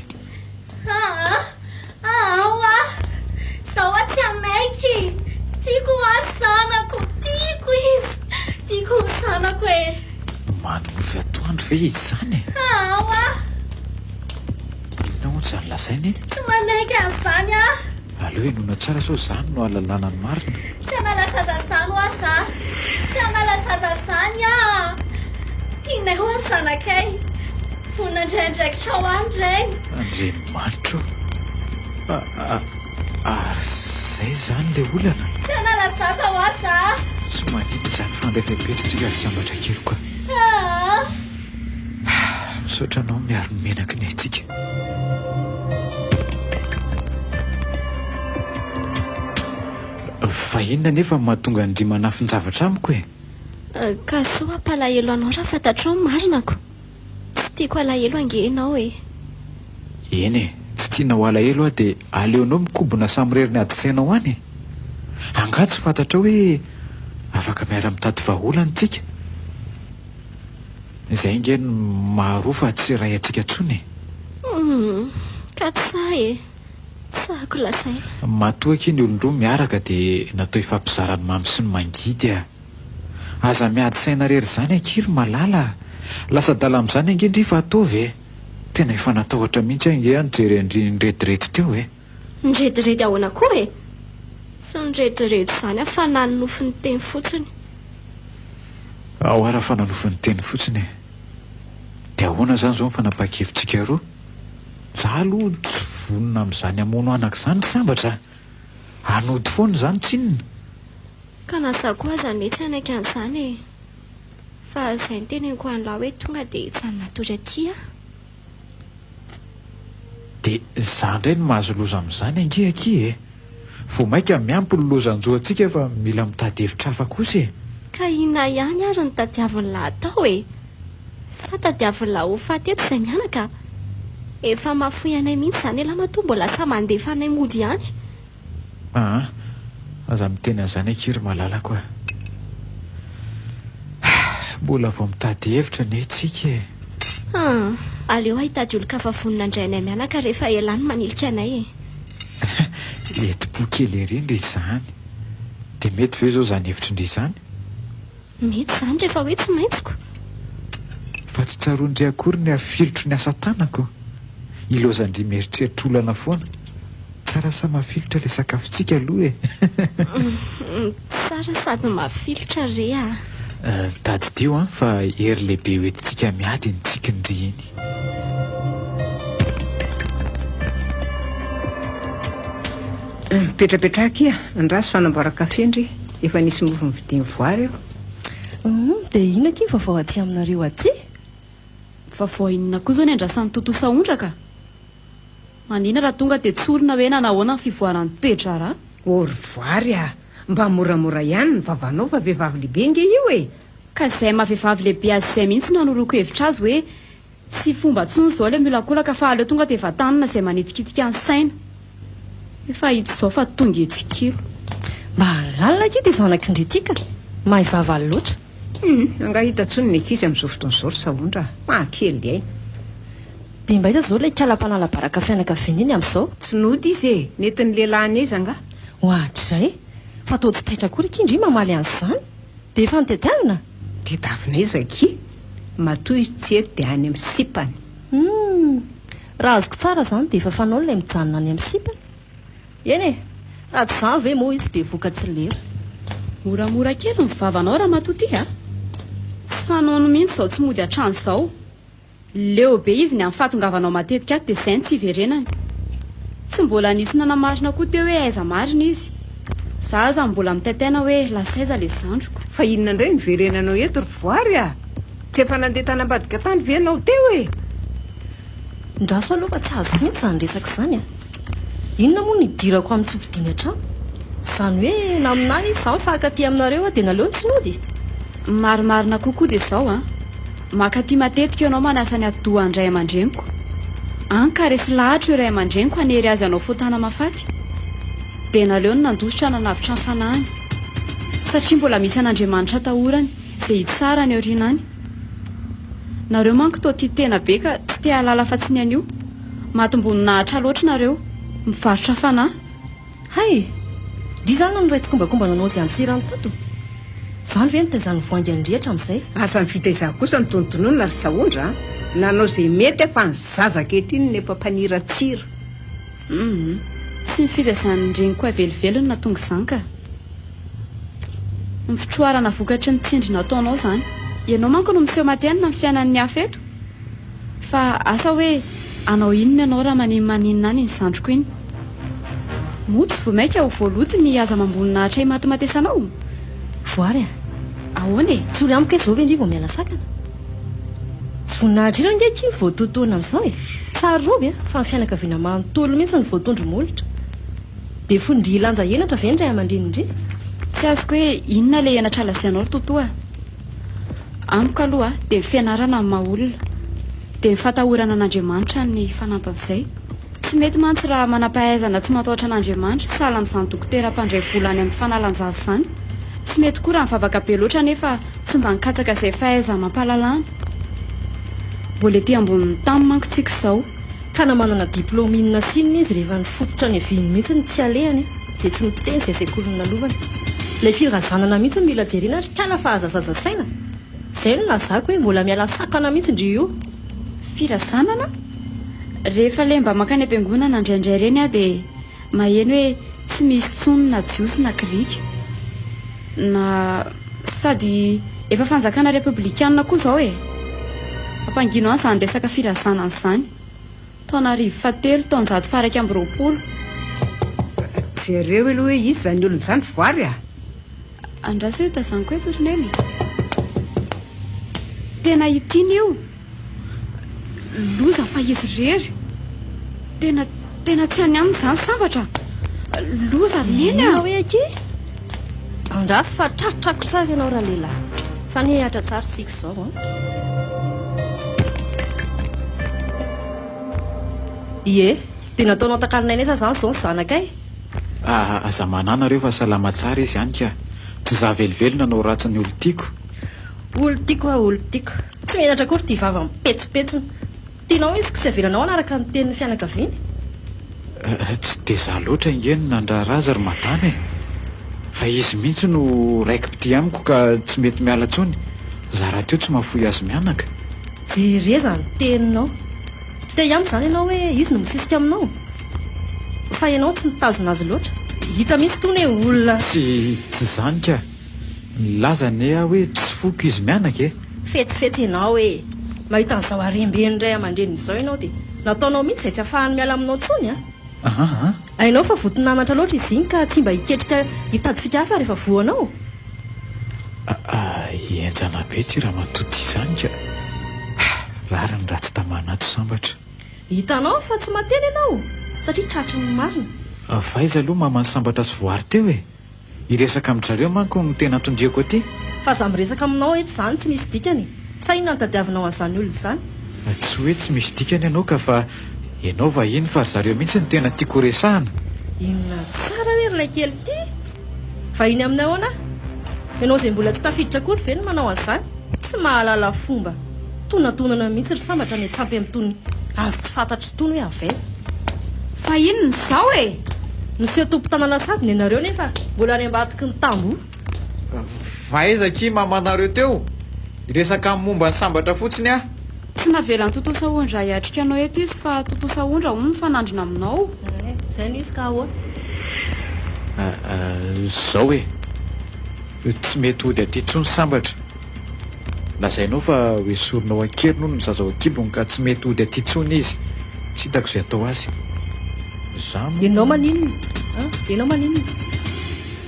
zao tsy amaiky tiako asanako tiako izy tiako sanako manovy atoandro ve izy zany inona ohatsy zany lazainy tsy manaiky an'izany aleo enona tsara sao zany no alalana ny marina tsy analasazazany asa tsy analasazazany tianay ho ansanakay fona ndraindraikitra ho any regny andriamanitro ary zay zany le olana tsy analazaza ho asa tsy manino zany fandraifam-petritsika ry sambatra kely koa misaotra anao miaro ny menaky ny aitsika fa inona nefa mahatonga ndry manafin-javatra amiko ka soa ampalahelo anao raha fantatrao ny marinako tsy tiako alahelo angenao eny tsy tiana ho alahelo dia aleonao mikobona samyreriny ady-sainao any anga tsy fantatra hoe afaka miara mitady vaholana tsika izay nge maharoa fa tsy ray atsika ntsony ka tsy sahako lasay matoaky ny olon-droa miaraka dia natao ifampizarany mamy sy ny mangidy aza miady saina rery zany ankiry malala lasa dala amin'izany ange ndry fa ataovy tena efa natahotra mihitsy ange nijery andry nyretirety teo nyretirety ahoana koa sy nyretirety zany fa nanonofy ny teny fotsiny ao ara fa nanofy ny teny fotsiny dia ahoana zany zao mifanapa-kevitsika roa za aloha tsy vonona amin'izany amono anaka izany ry sambatra anody foana zany tsinona ka nazako aza mety anaiky an'izany fa izay ny teneniko an'lahy hoe tonga dia tsy natory aty dia za indray no mahazo loza amin'izany ange aky vo maika miampy ny lozanjoa antsika fa mila mitady hevitra hafa kosa ka inona ihany ary ny tadiaviny lahy atao sa tadiaviny lahy ho fateto izay mianaka efa mahafoy anay mihitsy zany lahy matombo lasa mandefa anay mody ihany aza miteny an'izany akiry malalako mbola vao mitady hevitra ny tsika aleo ahitady olo-ka fa vonina indray anay mianaka rehefa elany manilika anay eti-pokely ery ndry izany dia mety ve zao zany hevitra indry izany mety zany rehefa hoe tsy maintsiko fa tsy tsaroandry akory ny afilotro ny asa tanako ilozandry mieritreritr'olana foana tsara sa mafilotra ilay sakafontsika aloha e. Tsara sady mafilotra re a. Tady dio a fa hery lehibe hoentintsika miady ny tsikindry iny. Mipetrapetraka ia andraso fanamboara kafe ndry efa nisy mofo mividiany voary eo. Dia ina ky vaovao aty aminareo aty? Vaovao inona koa zao ny andrasan'ny totosaondraka. Manina raha tonga dia tsorina hoe nanahoana ny fivoaran'ny toetra raha. Ory voary a mba moramora ihany ny vavanao fa vehivavy lehibe nge io e. Ka izay maha-vehivavy lehibe azy izay mihitsy no hanoroko hevitra azy hoe tsy fomba tsony izao ilay miolakolaka fa aleo tonga dia vatanana izay manitikitika ny saina. Efa hita izao fa tonga etsikilo. Mba lalina ky dia zanak'indritika mahay vavaly loatra. Angahita tsony ny ankizy amin'izao fotoan'izao ry saondra mahakely ay. Dia mba hita izao ilay kala-panalabaraka fianakaviana iny amin'izao. Tsy nody izy e nentin'ny lehilahy eza nga. Hoatrizay fa atao tsy taitra kory kindry mamaly an'izany dia efa nitetianina. Dia davina ezaky matoa izy tsy eto dia any amin'ny sipany. Raha azoko tsara izany dia efa fanao ilay mijanona any amin'ny sipany. Eny e raha tsy izany ve moa izy be voka-tsy lera. Moramora kely ny vavanao raha matoty a. Tsy fanaony mihitsy izao tsy mody hatrany izao. Leo be izy ny amin'ny fahatongavanao matetika ato dia izay ny tsy hiverenany. Tsy mbola nisy nanamarina koa teo hoe aiza marina izy. Za aza mbola mitaitaina hoe lasaiza ilay zandroko. Fa inona indray ny verenanao eto ry voary a. Tsy efa nandeha tany ambadika tany ve ianao teo e. Ndraso aloha fa tsy azo mihitsy izany resaka izany a. Inona moa ny dirako amin'ny tsy fidiana hatrany? Izany hoe na aminahy izy izany fahankatỳ aminareo dia naleo ny tsy mody. Marimarina kokoa dia izao a. Makaty matetika ianao manasa ny adohan'ny ray aman-dreniko. Ankaresy lahatra io ray aman-dreniko hanery azy anao fontana mafaty. Dia naleo ny nandositra nanavitra ny fanahany. Satria mbola misy an'Andriamanitra tahorany izay hitsara ny aoriana any. Nareo manko toa tia tena be ka tsy te halala fa tsy ny anio. Matimbony nahatra loatra nareo mivarotra fanahy. Hay ry izany no noraitsy kombakomba nanao izay ansirany tato. Izany ve nitaizany voangy andrehatra amin'izay. Asa ny fitaizana kosa ny tonontonona ry saondra nanao izay mety fa ny zazakehitriny nefa mpanira tsira. Tsy ny fitaizan'ny reniko avelivelo na tonga izany ka. Ny fitroarana vokatry ny tsindry nataonao izany. Ianao manko no miseho matenina ny fiainan'ny hafa eto. Fa asa hoe anao inona ianao raha maninona any ny zandriko iny. Moa tsy vomaika ho voaloty ny aza mambonina hatray matimatesanao. Voary a. Ahoana e? Sory amiko e izao ve ndry vao miala sakana. Tsy voninahitra ira nge ky voatotoana amin'izao e. Tsara roby a fa ny fianakaviana manontolo mihitsy ny voatondro molotra. Dia fondry ilanja henatra ve ny ray aman-dreny indry? Tsy azoko hoe inona ilay henatra lazainao ry totoa. Amiko aloha dia ny fianarana ny maha-olona. Dia ny fatahorana an'Andriamanitra ny fanampan'izay. Tsy mety mantsy raha manam-pahaizana tsy matahotra an'Andriamanitra sahala amin'izany dokotera mpandray volany amin'ny fanalan-jaza izany. Tsy mety koa raha mivavaka be loatra nefa tsy mba nikatsaka izay fahaizana mampalalana. Mbola ety ambonin'ny tany manko tsika izao. Ka na manana diplôma inona sy inona izy rehefa nifototra ny aviny mihitsy ny tsy alehany dia tsy miteny izay sekolina nalovany. Ilay firazanana mihitsy mila jerena ary kana fa azazaza saina. Izay no lazako hoe mbola miala sakana mihitsy ndry io. Firazanana? Rehefa ilay mba makany am-piangonana indraindray ireny a dia maheno hoe tsy misy tsony na jiosy na krika. Na sady efa fanjakana republikanina koa izao e. Ampangino any izany resaka firazanana izany. Taona 2007 taona 1920. Jereo aloha hoe izy izany olona izany voary a. Andraso io tazaniko eto roneny. Tena itiany io. Loza fa izy rery. Tena tsy any aminy izany sambatra. Loza roneny a. Hoe aky andraso fa tratrako tsara ianao raha lehilahy. Fa ny hatra tsara sika izao Ie, dia nataonao takalinay nesa izany izao ny zanakay. Aza mananareo fa salama tsara izy ihany ka. Tsy za velivelo nanao ratsy ny olo-tiako. Olo-tiako a olo-tiako. Tsy menatra kory ity vava mipetsipetsina. Tianao izy tsy avelanao anaraka ny tenin'ny fianakaviany. Tsy dia za loatra ingeny nandraraza ry madama e. Fa izy mihitsy no raiki-pity amiko ka tsy mety miala tsony. Za raha teo tsy mahafoy azy mianaka. Jereza ny teninao. Te ihamy izany ianao hoe izy no misisika aminao. fa ianao tsy mitazona azy loatra. Hita mihitsy tony hoe olona tsy zany ka milaza ne aho hoe tsy foko izy mianaka e. fetsifety ianao hoe mahita an'izao arembeny ray aman-dreny izao ianao dia nataonao mihitsy izay tsy ahafahany miala aminao tsony a. Hainao fa votonamatra loatra izy iny ka tsy mba hiketrika hitady fikafa rehefa voanao. Enjana be ty raha matoty izany ka rariny raha tsy tamanato sambatra. Hitanao fa tsy mateny ianao satria tratry ny marina. Faiza aloha mamany sambatra sy voary teo e. Iresaka amin'izareo manko no tena tondriako aty. Fa za miresaka aminao eto izany tsy misy dikany. Sa inona ny tadiavinao an'izany olona izany? Tsy hoe tsy misy dikany ianao ka fa ianao vahiny fa ry zareo mihitsy ny tena tiako resahana. Inona tsara hoe rilay kely ty vahiny aminay ahoana. Ianao izay mbola tsy tafiditra akory ve no manao an'izany? Tsy mahalala fomba. Tonatonana mihitsy ry sambatra ny tsampy amin'itony azo tsy fantatry tony hoe avaiza. Fa inona izao e? Niseho tompo-tanana sady ny anareo nefa mbola any ambadiky ny tambo. Faiza ki mamanareo teo iresaka amin'ny momba ny sambatra fotsiny a. Tsy navelany totoa saondra hiatrika anao eto izy fa totoa saondra hono mifanandrina aminao. Izay no izy ka ahoana? Zao e tsy mety hody aty tsony sambatra. Lazainao fa hoe soronao ankeri noho ny zazao akibony ka tsy mety hody aty tsony izy. Tsy hitako izay atao azy. Ianao maninona? Ianao maninona?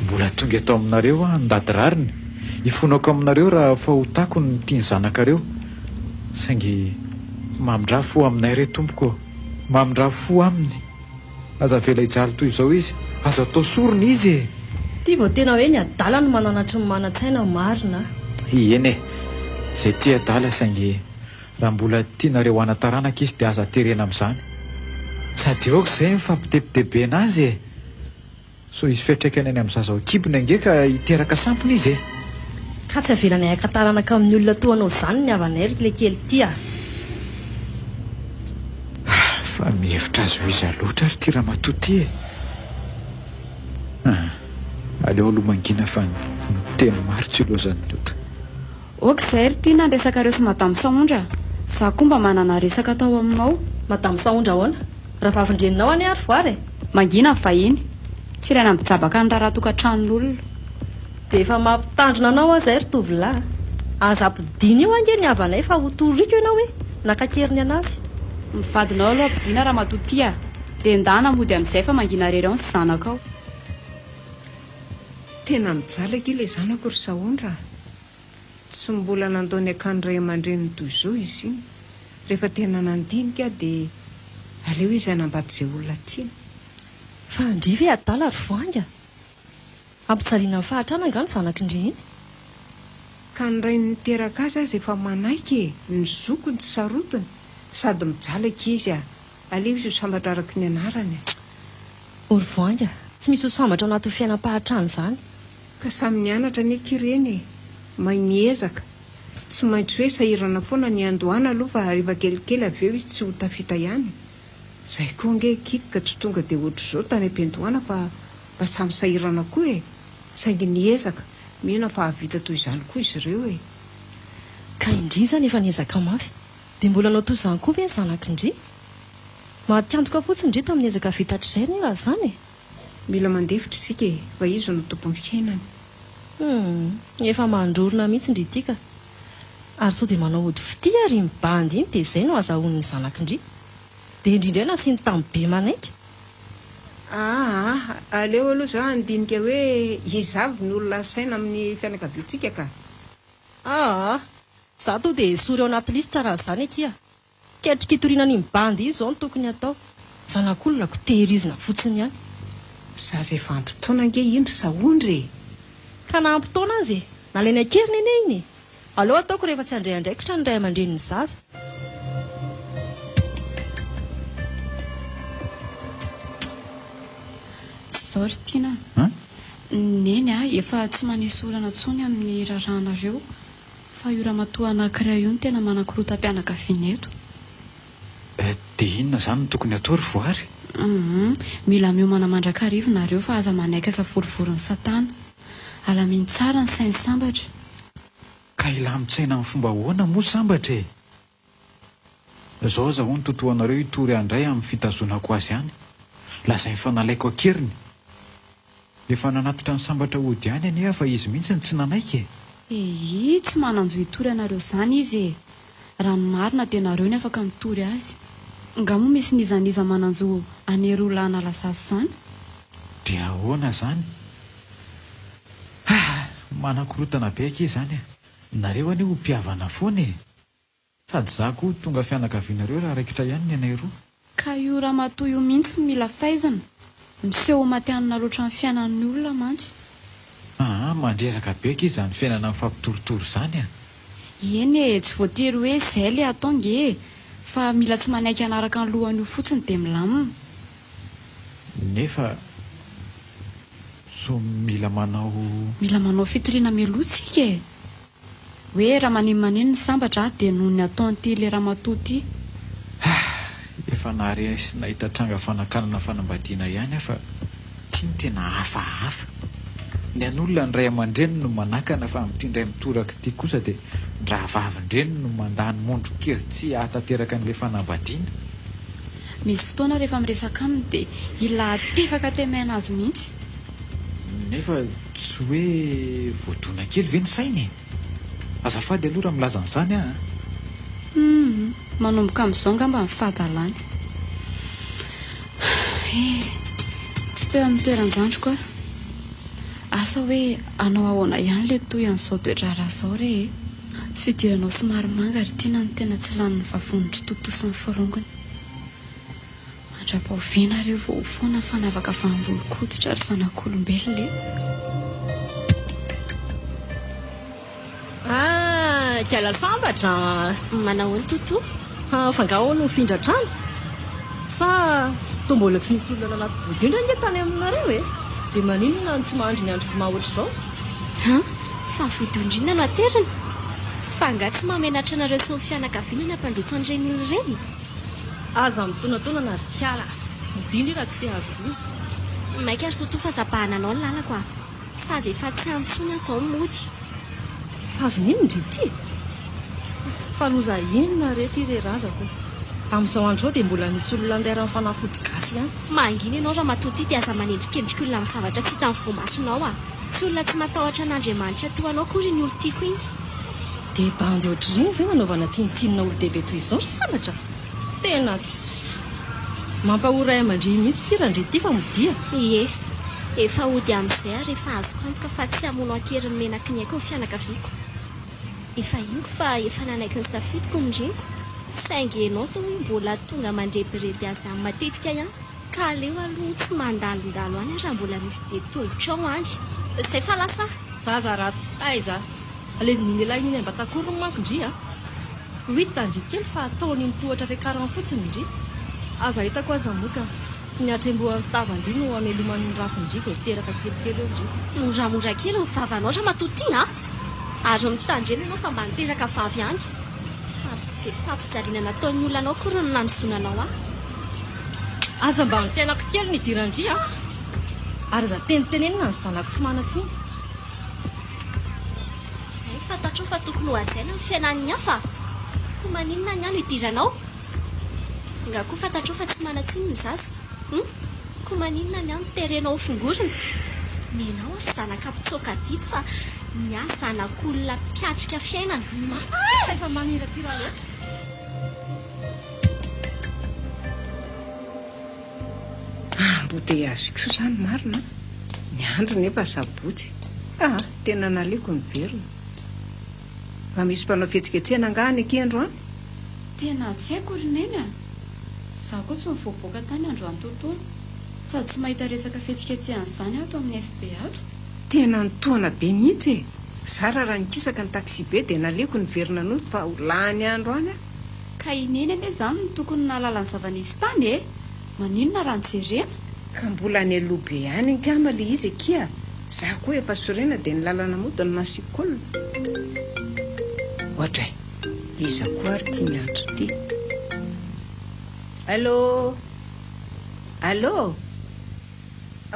Mbola tonga atao aminareo ndady rariny ifonako aminareo raha fahotako ny tiany zanakareo. Saingy mamindra fo aminay re tompoko. Mamindra fo aminy. Aza vela hijaly toy izao izy. Aza atao sorony izy e. Ty vao tena hoe ny adala no mananatry ny mana-tsaina marina. Eny e. Izay ty adala saingy raha mbola tianareo anataranaka izy dia aza terena amin'izany. Sady aoka izay mifampitebitebe anazy e. So izy fiatraikany any amin'ny zazao kibony angeka hiteraka sampony izy e. Ka tsy avelanay akataranaka amin'ny olona toanao izany ny avanay ry kely ty a. Fa mihevitra azo iza loatra ry ty raha matoty e. Aleo aloha mangina fa ny teny maro tsy lozany loatra. Oka izay ry ty nandresakareo sy madamo saondra. Za koa mba manana resaka atao aminao. Madamo saondra ahoana? Raha vavindreninao any ary voary e. Mangina ny vahiny. Tsy irana mijabaka ny raharaha tokantranon'olona. Dia efa mampitandrina anao aho izay ry tovolahy. Aza ampidiny io ange ny havanay fa ho toriko ianao hoe nakakeriny anazy. Mivadinao aloha ampidiana raha matoty a. Dia ndana mody amin'izay fa mangina rery ao sy zanakao. Tena mijalaka ilay zanako ry saondra. Tsy mbola nandaony akany ray aman-dreniny toy izao izy iny. Rehefa tena nandinika dia aleo izy anambady izay olona tiana. Fa andrivy hoe adala ry voanga. Ampitsaliana amin'ny fahatrana anga ny zanak'indry iny. Ka ny ray niteraka azy azy efa manaiky ny zokony tsy sarotiny sady mijalaka izy a. Aleo izy ho sambatra araka ny anarany. Ory voanga, tsy misy ho sambatra ao anaty fiainam-pahatrana izany. Ka samy nianatra ny ekireny mahay miezaka. Tsy maintsy hoe sahirana foana ny andohana aloha fa rehefa kelikely avy eo izy tsy ho tafita ihany. Zay koa nge kika tsy tonga dia ohatr'izao tany am-piandohana fa mba samy sahirana koa e. Saingy niezaka mihena fa havita toy izany koa izy ireo e. Ka indriza nefa niezaka mafy dia mbola nao toy izany koa ve ny zanak'indry? Mahatiantoka fotsiny indry tamin'ny ezaka vitatrizay ny raha izany e. Mila mandefitra isika e, fa izy no tompon'ny fiainany. Efa mandrorona mihitsy indry ity ka. Ary sao dia manao ody fity ary mibandy iny dia izay no azahoan'ny zanak'indry. Dia indrindray na tsy ny tamin'ny be manaiky. Aleo aloha za andinika hoe hizavy ny olona saina amin'ny fianakaviantsika ka. Za to dia sory ao anaty lisitra raha izany akia. Ketrika hitoriana ny mibandy iny izao no tokony atao. Zanak'olona ko tehirizina fotsiny ihany. Za izay vanim-potoana ange indry saondry. Ka nahampitoana azy e. Nalaina keriny ene iny. Aleo ataoko rehefa tsy handray andraikitra ny ray aman-dreniny zaza. Zao ry tiana. Neny efa tsy manisy olana tsony amin'ny rahanareo. Fa io ramatoa anankiray io no tena manankorotam-pianakaviana eto. Dia inona izany no tokony atao ry voary? Mila miomana mandrakarivo nareo fa aza manaiky asa forivorin'ny satana. Alaminy tsara ny sainy sambatra. Ka ila mitsaina amin'ny fomba ahoana moa sambatra e. Zao aza ho ny totoanareo hitory andray amin'ny fitazonako azy ihany. lazay fanalaiko akeriny. Efa nanatitra ny sambatra ody any any fa izy mihitsy ny tsy nanaiky. Tsy mananjo hitory anareo izany izy e. Raha ny marina dia nareo ny afaka mitory azy. Nga moa misy nizaniza mananjo anerola lasasy izany. Dia ahoana zany? Manakorotana be aky izany a. Nareo anie ho mpiavana foana e. Sady za koa tonga fianakavianareo raha raikitra ihany ny anay roa. Ka io ramatoa io mihitsy mila faizana. Miseho matianina loatra ny fiainan'ny olona mantsy. Mandreraka be aky izany fiainana mifampitorotoro izany a. Eny tsy voatery hoe izay le atao nge, fa mila tsy manaiky anaraka ny lohany io fotsiny dia milamina. Nefa so mila manao fitoriana melotsika e. Hoe raha manino ny sambatra dia noho ny ataon'ity le ramatoa ity. Efa nahare sy nahita tranga fanakanana fanambadiana ihany fa tiany tena hafahafa. Ny an'olona ny ray aman-dreny no manakana fa mitindray mitoraka ity kosa dia raha vavin-dreny no mandany mondro kely tsy hatateraka an'ilay fanambadiana. Misy fotoana rehefa miresaka aminy dia ila atefaka temaina azy mihitsy. Nefa tsy hoe voadona kely ve ny sainy? Azafady aloha raha milaza an'izany a. Manomboka amin'izao ngamba mifadalany. Tsy teo amin'ny toeran-jandroko a. Asa hoe anao ahoana ihany le toy an'izao toetra raha izao re. Fidiranao somary manga ary tiana ny tena tsy lanin'ny vavonitry totosin'ny forongony. Mandra-paoviana reo vao foana fanavaka fahambolo-koditra ary zanak'olombelona le. Kiala sambatra manao ny toto fangaho no findratrano sa toa mbola tsy nisy olona anaty bodindra ny tany aminareo e. Dia maninona ny tsy mahandry ny andro sy mahoatra izao? Fa vodondrina no aterina. Fa nga tsy mamenatra anareo sy ny fianakaviana ny ampandroso an'ireny olona ireny. Aza mitonatona na ry kiala. Modindry raha tsy te azo loza. Maika azy toto fa zapahana anao ny lalako a. Sady efa tsy antsony azao mody. Fa azy nino ndry ity? Fa loza inona rehetra irerazako. Amin'izao andro dia mbola nisy olona andeha raha fanafody gasy ihany. Mangina ianao raha matoty dia aza manendrikendrika olona amin'ny zavatra tsy hitan'ny voamasonao a. Tsy olona tsy matahotra an'Andriamanitra toanao kory ny olo tiako iny. Dia bandy ohatr'ireny ve manaovana tinitinina olo-dehibe toy izao ry sambatra? Tena tsy mampahoray aman-dreny mihitsy ity raha ndre ity fa modia. Ie, efa ody amin'izay ary efa azoko antoka fa tsy hamono ankerin'ny menaky ny aiko ny fianakaviako. Efa ingo fa efa nanaiky ny safidiko ny ndreniko. Saingy ianao toa hoe mbola tonga mandrebireby azy amin'ny matetika ihany. Ka aleo aloha tsy mandalondalo any raha mbola misy dia tongotra ao any. Izay fa lasa zaza ratsy taiza. Alevin'iny lehilahy iny mba takory ny manko ndry a. Hita ndry kely fa ataony mitohatra fiakarana fotsiny ndry. Azo ahitako aza moka ny atsembohan'ny tavandry no ameloman'ny rafindry vao teraka kelikely eo ndry. Moramora kely ny vavanao raha matotiana. Ary mitandrena ianao fa mba niteraka vavy ihany. Ary tsy fampijaliana nataon'ny olona anao kory no namizonanao aho. Aza mba ny fiainako kely ny dirandry a. Ary za tenitenenina ny zanako tsy manatsiny. Fantatrao fa tokony ho hajaina ny fiainan'ny hafa. Ko maninona ny ano idiranao? Nga koa fantatrao fa tsy manatsiny ny zaza. Ko maninona ny ano terenao ho fongorina? Nenao ary zanaka mpitsoaka dito fa ny ahy zanak'olona mpiatrika fiainana. Efa maniratsira loatra. Mbote azo koa izany marina. Ny andro nefa sabotsy. Tena naleko ny verina. Fa misy mpanao fihetsiketsehana angahany aky androany? Tena tsy haiko rineny a. Zaho koa tsy mivoaboaka tany androany tontolo. Sady tsy mahita resaka fihetsiketsehana izany ato amin'ny FB ato. Tena nitohana be mihitsy e. Zara raha nikisaka ny taksi be dia naleko ny verina noy fa ho lany androany a. Ka ineny anie izany no tokony nalala ny zava-nisy tany e. Maninona raha nijerena? Ka mbola any aloha be ihany angamba le izy akia. Za koa efa sorena dia ny lalana moto ny nasikolona. Ohatray, iza koa ary tia miandro ity. Allô? Allô?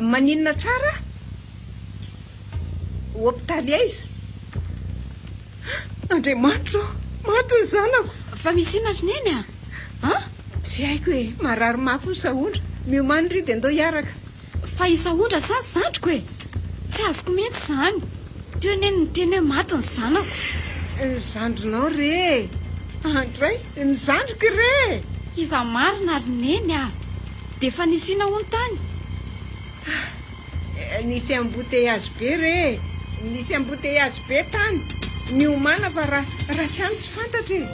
Maninona tsara? Hôpitaly aiza? Andriamanitra, maty ny zanako. Fa misy inona rineny a? Tsy haiko hoe marary mafy ny sahondra. miomany ry dia andao hiaraka. Fa isaondra sa zandriko e. Tsy azoko mihitsy izany. Teo neny ny teny hoe maty ny zanako. Ny zandronao re. Andray, ny zandriko re. Iza marina ary neny a. Dia efa nisiana ho ny tany. Nisy embouteillage be re. Nisy embouteillage be tany. Miomana fa raha tsy any tsy fantatra e.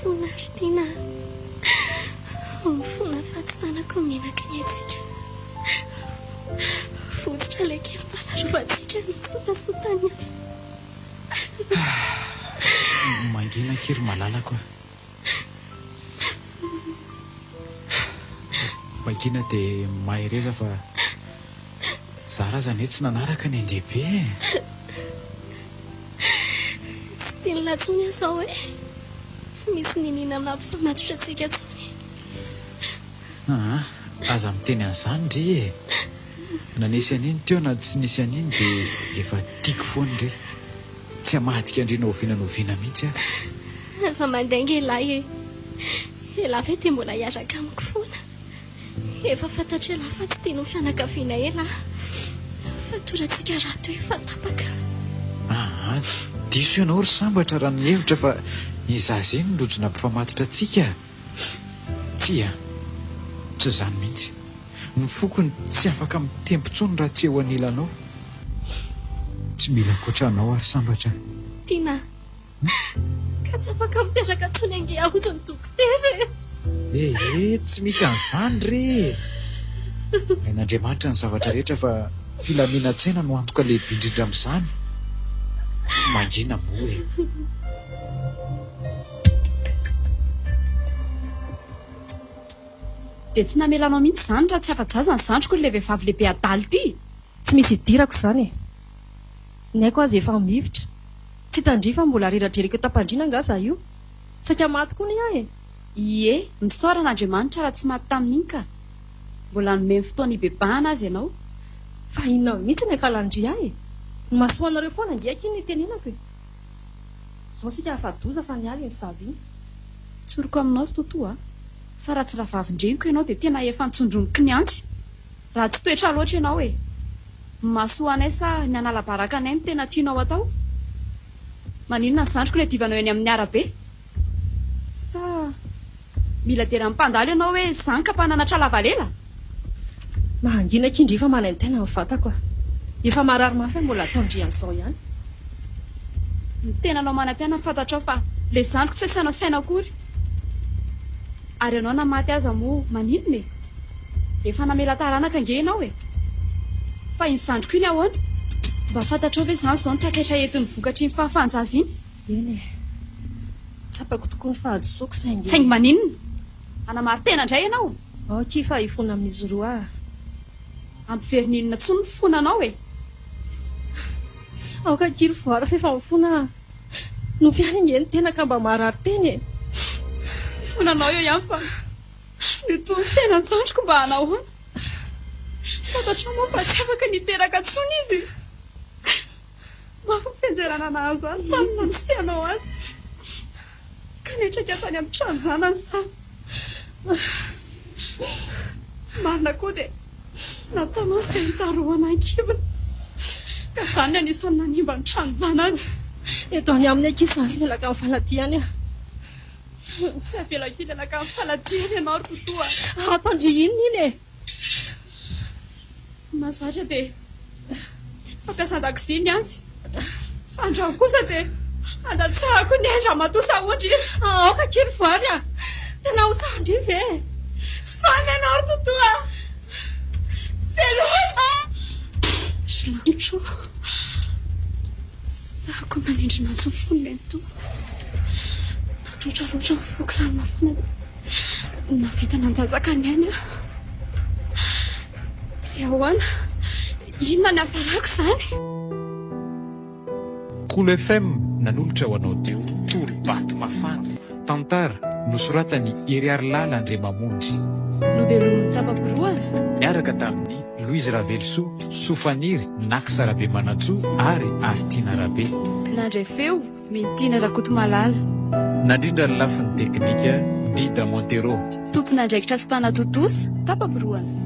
Fona Stina. Fona fa tsy tanako menaka ny atsika. Fototra ilay kely mpanarovatsika ny sorasotany. Mangina kely malalako. Mangina dia mahay reza fa zara zany hoe tsy nanaraka ny andehibe. Tsy tiany latsony azao hoe tsy misy ninina mampifamatotra antsika tsony. Aza miteny an'izany ry e. Na nisy an'iny teo na tsy nisy an'iny dia efa tiako foany ry. Tsy hamadika andrina oviana mihitsy aho. Aza mandainga elahy e. Elahy ve dia mbola hiaraka amiko foana. Efa fantatra elahy fa tsy tiany ho fianakaviana ela. Fatorantsika raha toa efa tapaka. Diso ianao ry sambatra raha ny hevitra fa izaza iny nirojona mpifamatotra antsika. Tsy izany mihitsy. Ny fokony tsy afaka mitempontsony raha tsy eo anilanao. Tsy mila koatranao ary sambatra. Tina, ka tsy afaka mipetraka tsony ange ahozany dokotera. Tsy misy an'izany ry. Hain'Andriamanitra ny zavatra rehetra fa filaminan-tsaina no antoka lehibe indrindra amin'izany. Mangina moa e. Dia tsy namelanao mihitsy izany raha tsy afa-jaza ny zandriko ilay vehivavy lehibe adaly ity. Tsy misy idirako izany e. Ny aiko azy efa mivitra. Tsy tandrifa mbola reradreraka tapandrina angaza io. Saika maty koa ny ahy e. Ie, misaoran'Andriamanitra raha tsy maty tamin'iny ka. Mbola nomeny fotoana hibebahana azy ianao. Fa inona mihitsy ny akalandry ahy e. Ny masoanareo foana ngiaka iny tenenako e. Zao sika afa-doza fa nialy ny sazy iny. Tsoroko aminao totoa. Fa raha tsy raha vavindreniko ianao dia tena efa nitsondroniko ny antsy. Raha tsy toetra loatra ianao e. Masoa anay sa ny anala baraka anay no tena tianao atao? Maninona ny zandriko ilay divanao eny amin'ny arabe? Sa mila tena mimpandalo ianao hoe izany ka mpananatra lavalela? Mahangina kindrifa manaintena ny vatako. Efa marary mafy mbola ataondrian'izao ihany. Ny tenanao manantena fantatrao fa ilay zandriko tsy saina saina akory. Ary ianao namaty aza moa maninona e. Efa namela taranaka ange ianao e. Fa iny zandriko iny ahoana? Mba fantatrao ve izany izao ny taketra entin'ny vokatry ny fahafanjaza iny? Eny e. Tsapako tokoa ny fahadisoako saingy. Saingy maninona? Anamary tena indray ianao? Kifa ifona amin'izy roa. Ampiverinina tsony ny fonanao e. Aoka kely voara fefa mifona. No fiany ngeny tena ka mba marary teny e. Fonanao eo ihany fa nitony tena ny zandriko mba hanahoana. Fantatrao moa fa tsy afaka niteraka tsony izy. Mafy fenjerana anazy azy tamina ny sianao azy. Ka netraka tany amin'ny tranonjanany izany. Marina koa dia nataonao izay nitaroana ankibona. Ka izany anisan'ny nanimba ny tranonjanany. Eto any amin'ny akizany lelaka amin'ny faladiany a. Tsy avelako lelaka amin'ny faladiany ianao ry totoa. Atandry inona iny e. Mazatra dia fampiasan-dakozia ny antsy. Fandraho kosa dia andatsahako ny andramatoa saondry. Aoka kely voary a. Tena ho sandry ve. Sany ianao ry totoa. Pelona. Silantro. Sahako manindrina azy ny fonony toa. Natrotra loatra ny fokorano mafana. Navita nandanjaka ny ainy a. Dia ahoana? Inona ny hafarako izany? Cool FM nanolotra ho anao teo Torobato mafana. Tantara nosoratany Eriary Lala Andriamamonjy. Nobelomon'ny tapaporoana. Miaraka tamin'ny Louise Ravelso, Sofaniry, Nakisarabe Manantsoa ary Altina Rabe. Nandray feo Mentina Rakotomalala. nandrindra ny lafin'ny teknika Dida Montero. Tompona andraikitra sy mpanatotosa tapaporoana.